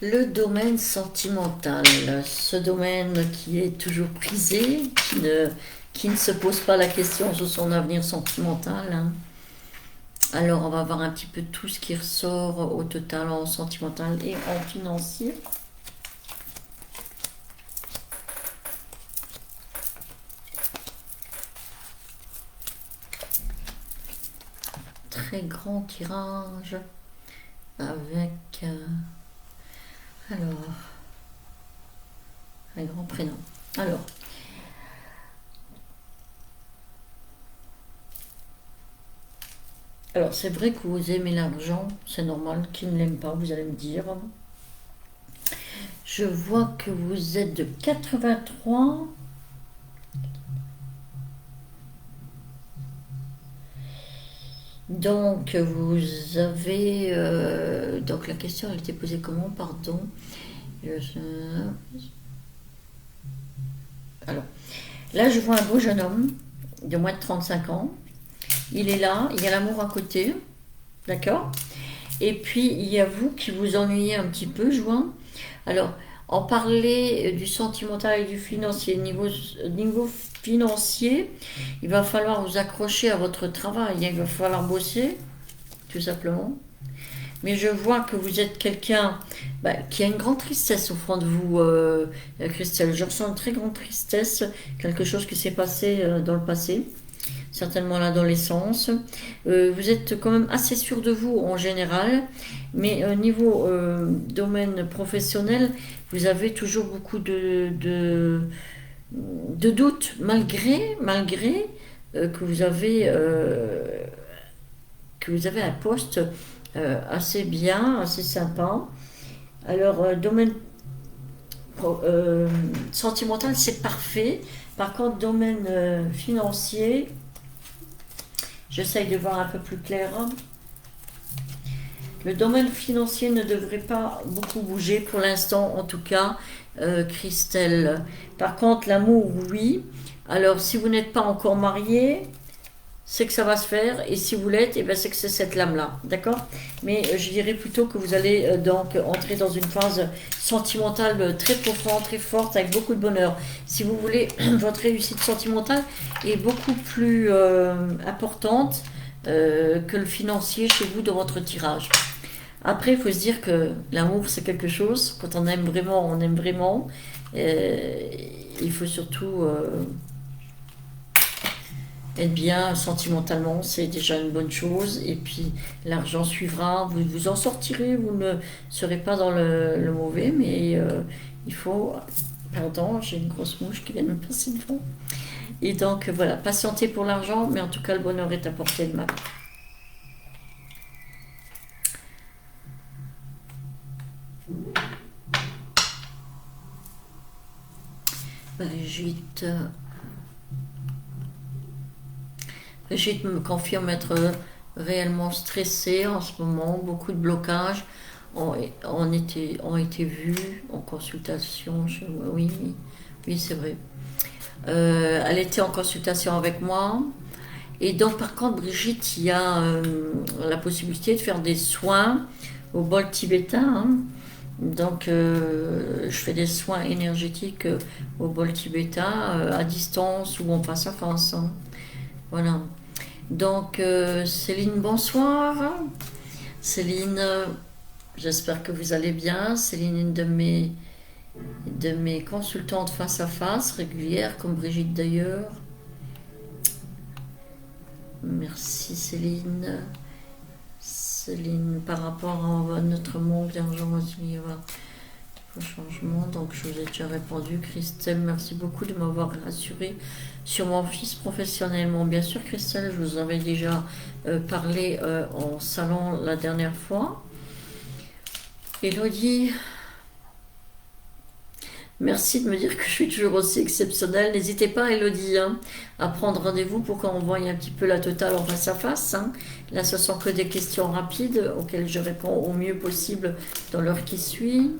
Le domaine sentimental, ce domaine qui est toujours prisé, qui ne se pose pas la question sur son avenir sentimental, hein. Alors on va voir un petit peu tout ce qui ressort au total en sentimental et en financier. très grand tirage avec alors un grand prénom. Alors c'est vrai que vous aimez l'argent, c'est normal. Qui ne l'aime pas, vous allez me dire. Je vois que vous êtes de 83. Donc vous avez... donc la question elle était posée comment, pardon. Alors, là je vois un beau jeune homme de moins de 35 ans. Il est là, il y a l'amour à côté, d'accord? Et puis il y a vous qui vous ennuyez un petit peu, je vois. Alors, en parler du sentimental et du financier, niveau financier, il va falloir vous accrocher à votre travail, il va falloir bosser, tout simplement. Mais je vois que vous êtes quelqu'un qui a une grande tristesse au fond de vous, Christelle. Je ressens une très grande tristesse, quelque chose qui s'est passé dans le passé, certainement l'adolescence. Vous êtes quand même assez sûr de vous en général, mais niveau domaine professionnel, vous avez toujours beaucoup de doutes, malgré que vous avez un poste assez bien, assez sympa. Alors, domaine sentimental, c'est parfait. Par contre, domaine financier, j'essaye de voir un peu plus clair. Le domaine financier ne devrait pas beaucoup bouger pour l'instant, en tout cas, Christelle. Par contre, l'amour, oui. Alors, si vous n'êtes pas encore marié, c'est que ça va se faire, et si vous l'êtes, c'est que c'est cette lame-là, d'accord? Mais je dirais plutôt que vous allez donc entrer dans une phase sentimentale très profonde, très forte, avec beaucoup de bonheur. Si vous voulez, votre réussite sentimentale est beaucoup plus importante que le financier chez vous dans votre tirage. Après, il faut se dire que l'amour, c'est quelque chose. Quand on aime vraiment, on aime vraiment. Il faut surtout être bien sentimentalement, c'est déjà une bonne chose. Et puis, l'argent suivra. Vous vous en sortirez, vous ne serez pas dans le mauvais. Mais il faut... Pardon, j'ai une grosse mouche qui vient de me passer devant. Et donc, voilà, patienter pour l'argent. Mais en tout cas, le bonheur est à portée de main. Brigitte me confirme être réellement stressée en ce moment. Beaucoup de blocages ont été vus en consultation. Oui, c'est vrai. Elle était en consultation avec moi. Et donc, par contre, Brigitte, il y a la possibilité de faire des soins au bol tibétain. Hein. Donc, je fais des soins énergétiques au bol tibétain à distance ou en face à face. Hein. Voilà. Donc, Céline, bonsoir. Céline, j'espère que vous allez bien. Céline, une de mes consultantes face à face, régulières, comme Brigitte d'ailleurs. Merci Céline. Céline, par rapport à notre manque d'argent, il y a un changement. Donc, je vous ai déjà répondu. Christelle, merci beaucoup de m'avoir rassuré sur mon fils professionnellement. Bien sûr, Christelle, je vous avais déjà parlé en salon la dernière fois. Elodie, merci de me dire que je suis toujours aussi exceptionnelle. N'hésitez pas, Elodie, hein, à prendre rendez-vous pour qu'on voie un petit peu la totale en face à face. Hein. Là, ce sont que des questions rapides auxquelles je réponds au mieux possible dans l'heure qui suit.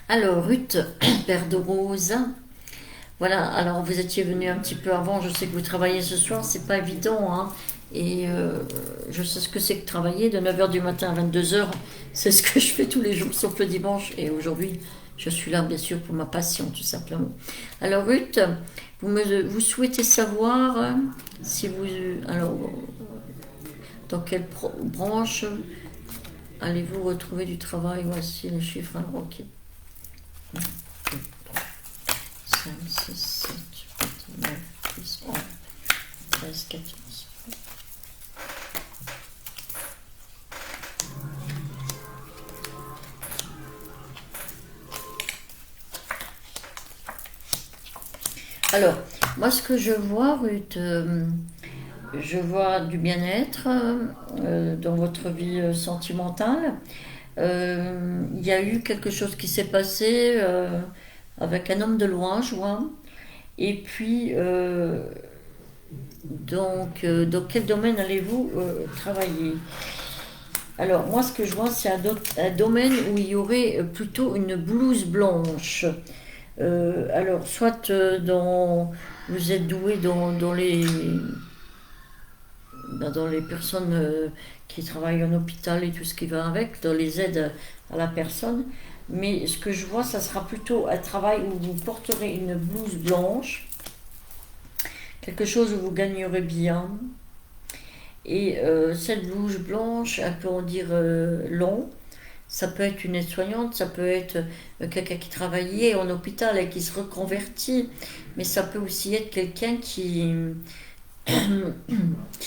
Alors, Ruth, Père de Rose. Voilà, alors vous étiez venu un petit peu avant. Je sais que vous travaillez ce soir, c'est pas évident. Hein. Et je sais ce que c'est que travailler de 9h du matin à 22h. C'est ce que je fais tous les jours, sauf le dimanche. Et aujourd'hui, je suis là, bien sûr, pour ma passion, tout simplement. Alors, Ruth, vous souhaitez savoir si vous... Alors, dans quelle branche allez-vous retrouver du travail? Voici les chiffres. Alors, ok. 1, 2, 3, 5, 6, 7, 8, 9, 10, 11, 13, 14, Alors, moi, ce que je vois, Ruth, je vois du bien-être dans votre vie sentimentale. Il y a eu quelque chose qui s'est passé avec un homme de loin, je vois. Et puis, dans quel domaine allez-vous travailler? Alors, moi, ce que je vois, c'est un domaine où il y aurait plutôt une blouse blanche. Alors, soit vous êtes doué dans les personnes qui travaillent en hôpital et tout ce qui va avec, dans les aides à la personne. Mais ce que je vois, ça sera plutôt un travail où vous porterez une blouse blanche, quelque chose où vous gagnerez bien. Et cette blouse blanche, un peu on dire long, ça peut être une aide-soignante, ça peut être quelqu'un qui travaillait en hôpital et qui se reconvertit, mais ça peut aussi être quelqu'un qui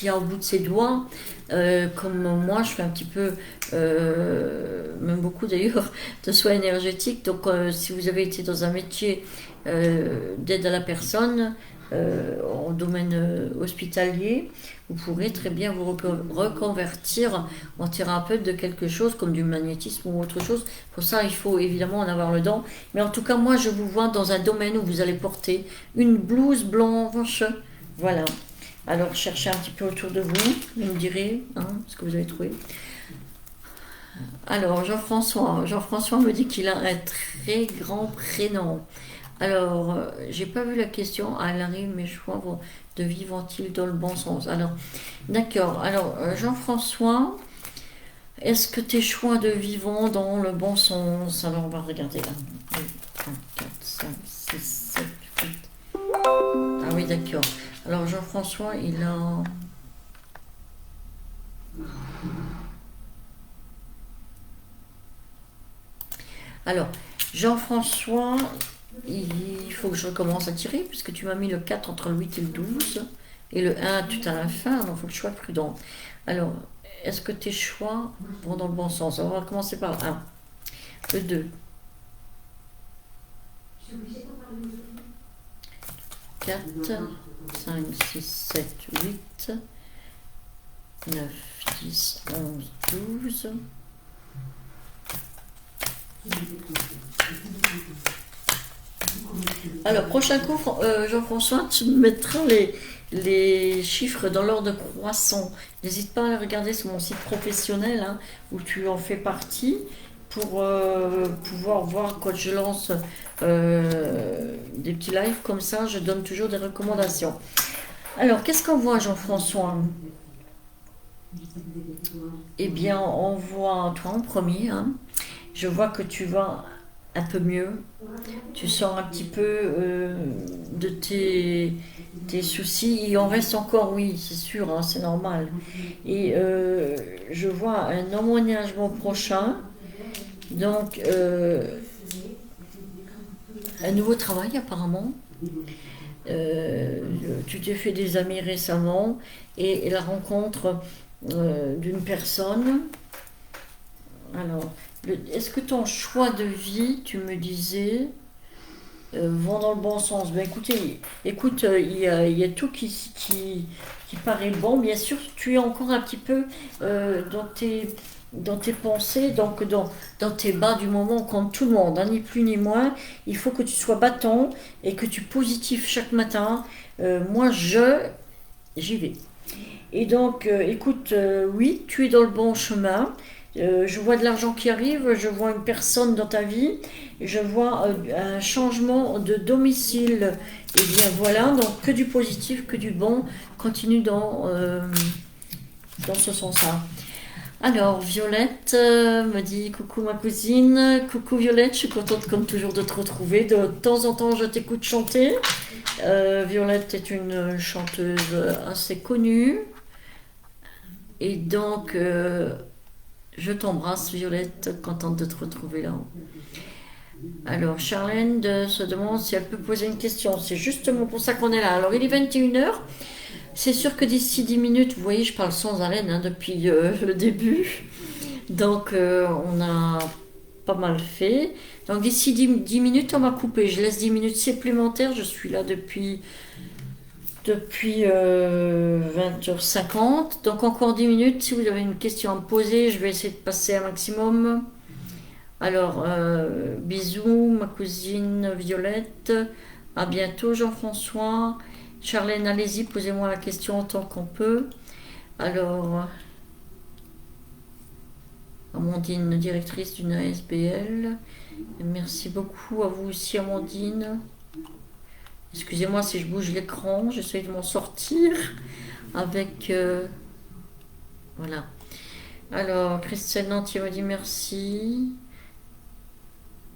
a au bout de ses doigts, comme moi je fais un petit peu, même beaucoup d'ailleurs, de soins énergétiques. Donc si vous avez été dans un métier d'aide à la personne, en domaine hospitalier, vous pourrez très bien vous reconvertir en thérapeute de quelque chose comme du magnétisme ou autre chose. Pour ça, il faut évidemment en avoir le don. Mais en tout cas, moi, je vous vois dans un domaine où vous allez porter une blouse blanche. Voilà. Alors, cherchez un petit peu autour de vous, vous me direz ce que vous avez trouvé. Alors, Jean-François me dit qu'il a un très grand prénom. Alors, j'ai pas vu la question. Ah, elle arrive, mes choix de vie vont-ils dans le bon sens? Alors, d'accord. Alors, Jean-François, est-ce que tes choix de vie vont dans le bon sens? Alors, on va regarder là. 2, 3, 4, 5, 6, 7, 8. Ah oui, d'accord. Alors, Jean-François, il a... Alors, Jean-François, il faut que je recommence à tirer, puisque tu m'as mis le 4 entre le 8 et le 12, et le 1 tout à la fin, donc il faut que je sois prudent. Alors, est-ce que tes choix vont dans le bon sens? On va commencer par le 1, le 2, 4, 5, 6, 7, 8, 9, 10, 11, 12. Alors, prochain cours, Jean-François, tu me mettras les chiffres dans l'ordre croissant. N'hésite pas à les regarder sur mon site professionnel où tu en fais partie pour pouvoir voir quand je lance des petits lives comme ça. Je donne toujours des recommandations. Alors, qu'est-ce qu'on voit, Jean-François? Eh bien, on voit toi en premier. Je vois que tu vas un peu mieux. Tu sors un petit peu de tes soucis. Il en reste encore, oui, c'est sûr, c'est normal. Et je vois un emménagement prochain. Donc, un nouveau travail apparemment. Tu t'es fait des amis récemment et la rencontre d'une personne. Alors, est-ce que ton choix de vie, tu me disais, vont dans le bon sens? Ben écoute, il y a tout qui paraît bon. Bien sûr, tu es encore un petit peu dans tes pensées, donc dans tes bas du moment, comme tout le monde, ni plus ni moins. Il faut que tu sois battant et que tu positives chaque matin. Moi, j'y vais. Et donc, écoute, oui, tu es dans le bon chemin. Je vois de l'argent qui arrive, je vois une personne dans ta vie, je vois un changement de domicile. Et bien voilà, donc que du positif, que du bon, continue dans ce sens-là. Alors, Violette me dit coucou ma cousine, coucou Violette, je suis contente comme toujours de te retrouver. De temps en temps, je t'écoute chanter. Violette est une chanteuse assez connue. Et donc, je t'embrasse Violette, contente de te retrouver là. Alors, Charlène se demande si elle peut poser une question. C'est justement pour ça qu'on est là. Alors, il est 21h. C'est sûr que d'ici 10 minutes, vous voyez, je parle sans haleine depuis le début. Donc, on a pas mal fait. Donc d'ici 10 minutes, on va couper. Je laisse 10 minutes supplémentaires. Je suis là depuis 20h50. Donc encore 10 minutes. Si vous avez une question à me poser, je vais essayer de passer un maximum. Alors, bisous, ma cousine Violette. À bientôt, Jean-François. Charlène, allez-y, posez-moi la question en tant qu'on peut. Alors, Amandine, directrice d'une ASBL. Merci beaucoup à vous aussi, Amandine. Excusez-moi si je bouge l'écran, j'essaie de m'en sortir avec... voilà. Alors, Christelle Nantier me dit merci.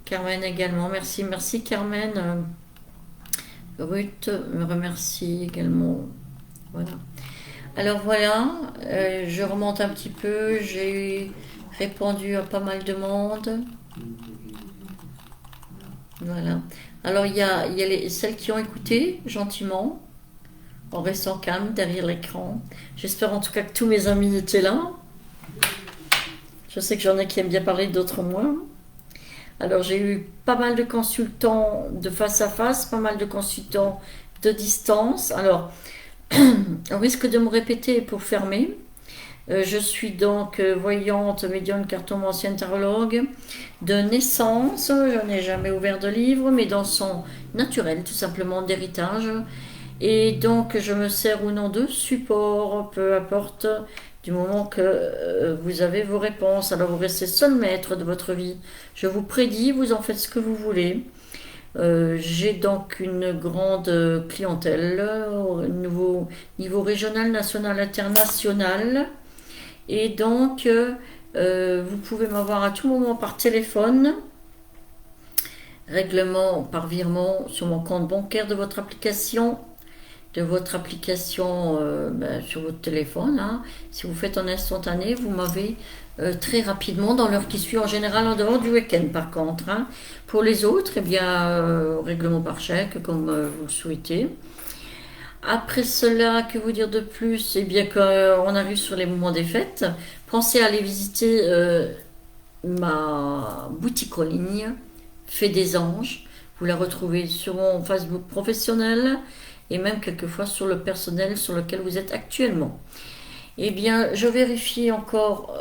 Carmen également, merci. Merci Carmen. Ruth me remercie également. Voilà. Alors voilà, je remonte un petit peu. J'ai répondu à pas mal de monde. Voilà. Alors il y a celles qui ont écouté gentiment, en restant calme derrière l'écran. J'espère en tout cas que tous mes amis étaient là. Je sais que j'en ai qui aiment bien parler, d'autres moins. Alors j'ai eu pas mal de consultants de face à face, pas mal de consultants de distance. Alors, au risque de me répéter pour fermer, je suis donc voyante, médium, cartomancienne, tarologue de naissance. Je n'ai jamais ouvert de livre, mais dans son naturel, tout simplement d'héritage. Et donc je me sers ou non de support, peu importe, du moment que vous avez vos réponses. Alors vous restez seul maître de votre vie. Je vous prédis, vous en faites ce que vous voulez. J'ai donc une grande clientèle au niveau régional, national, international. Et donc, vous pouvez m'avoir à tout moment par téléphone, règlement par virement sur mon compte bancaire de votre application. Sur votre téléphone. Hein. Si vous faites en instantané, vous m'avez très rapidement dans l'heure qui suit, en général en dehors du week-end par contre. Hein. Pour les autres, eh bien, règlement par chèque, comme vous le souhaitez. Après cela, que vous dire de plus? Eh bien, qu'on arrive sur les moments des fêtes. Pensez à aller visiter ma boutique en ligne, Fait des Anges. Vous la retrouvez sur mon Facebook professionnel et même quelquefois sur le personnel sur lequel vous êtes actuellement. Eh bien, je vérifie encore,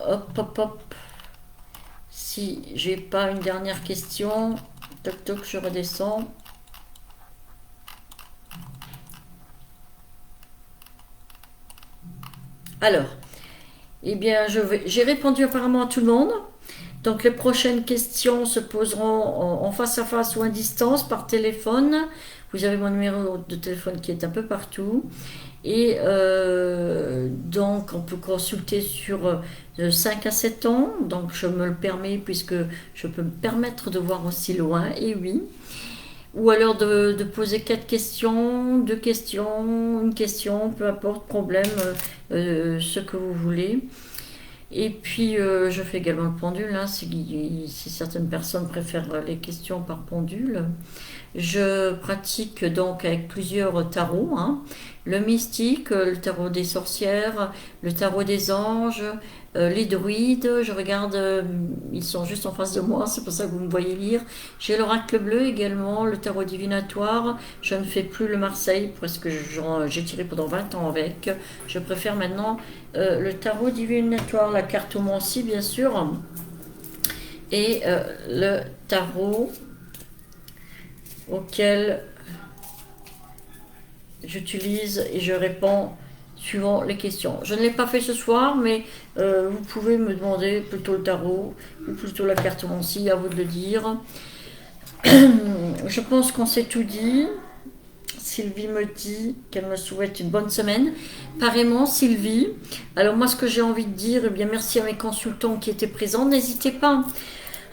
si j'ai pas une dernière question. Toc toc, je redescends. Alors, eh bien, j'ai répondu apparemment à tout le monde. Donc, les prochaines questions se poseront en face à face ou à distance, par téléphone. Vous avez mon numéro de téléphone qui est un peu partout. Et donc, on peut consulter sur 5 à 7 ans. Donc, je me le permets puisque je peux me permettre de voir aussi loin. Et oui. Ou alors de poser 4 questions, 2 questions, une question, peu importe, problème, ce que vous voulez. Et puis, je fais également le pendule, hein, si certaines personnes préfèrent les questions par pendule. Je pratique donc avec plusieurs tarots, hein. Le mystique, le tarot des sorcières, le tarot des anges, les druides. Je regarde, ils sont juste en face de moi, c'est pour ça que vous me voyez lire. J'ai l'oracle bleu également, le tarot divinatoire. Je ne fais plus le Marseille parce que j'ai tiré pendant 20 ans avec. Je préfère maintenant le tarot divinatoire, la cartomancie bien sûr, et le tarot auquel j'utilise et je réponds suivant les questions. Je ne l'ai pas fait ce soir, mais vous pouvez me demander plutôt le tarot ou plutôt la cartomancie, à vous de le dire. Je pense qu'on s'est tout dit. Sylvie me dit qu'elle me souhaite une bonne semaine. Pareillement, Sylvie. Alors moi, ce que j'ai envie de dire, eh bien, merci à mes consultants qui étaient présents. N'hésitez pas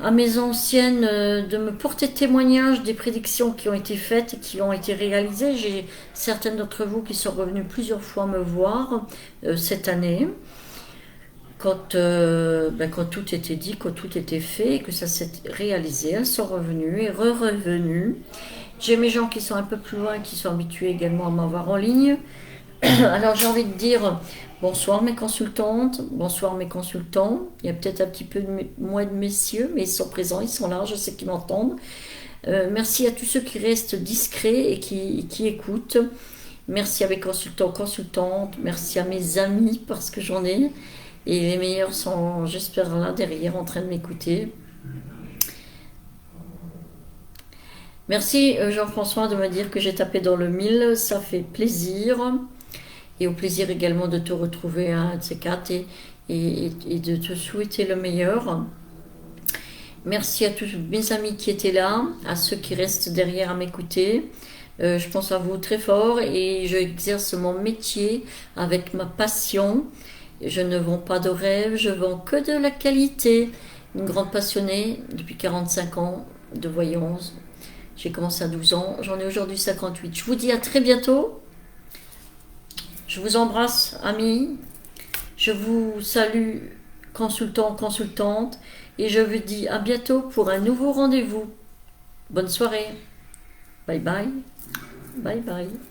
à mes anciennes de me porter témoignage des prédictions qui ont été faites et qui ont été réalisées. J'ai certaines d'entre vous qui sont revenus plusieurs fois me voir cette année. Quand tout était dit, quand tout était fait et que ça s'est réalisé, elles sont revenues et re-revenues. J'ai mes gens qui sont un peu plus loin, qui sont habitués également à m'avoir en ligne. Alors j'ai envie de dire bonsoir mes consultantes, bonsoir mes consultants. Il y a peut-être un petit peu moins de messieurs, mais ils sont présents, ils sont là, je sais qu'ils m'entendent. Merci à tous ceux qui restent discrets et qui écoutent. Merci à mes consultants, consultantes. Merci à mes amis parce que j'en ai. Et les meilleurs sont, j'espère, là derrière en train de m'écouter. Merci Jean-François de me dire que j'ai tapé dans le mille, ça fait plaisir. Et au plaisir également de te retrouver un de ces quatre et de te souhaiter le meilleur. Merci à tous mes amis qui étaient là, à ceux qui restent derrière à m'écouter. Je pense à vous très fort et j'exerce mon métier avec ma passion. Je ne vends pas de rêve, je vends que de la qualité. Une grande passionnée depuis 45 ans de voyance. J'ai commencé à 12 ans, j'en ai aujourd'hui 58. Je vous dis à très bientôt. Je vous embrasse, amis. Je vous salue, consultants, consultantes. Et je vous dis à bientôt pour un nouveau rendez-vous. Bonne soirée. Bye bye. Bye bye.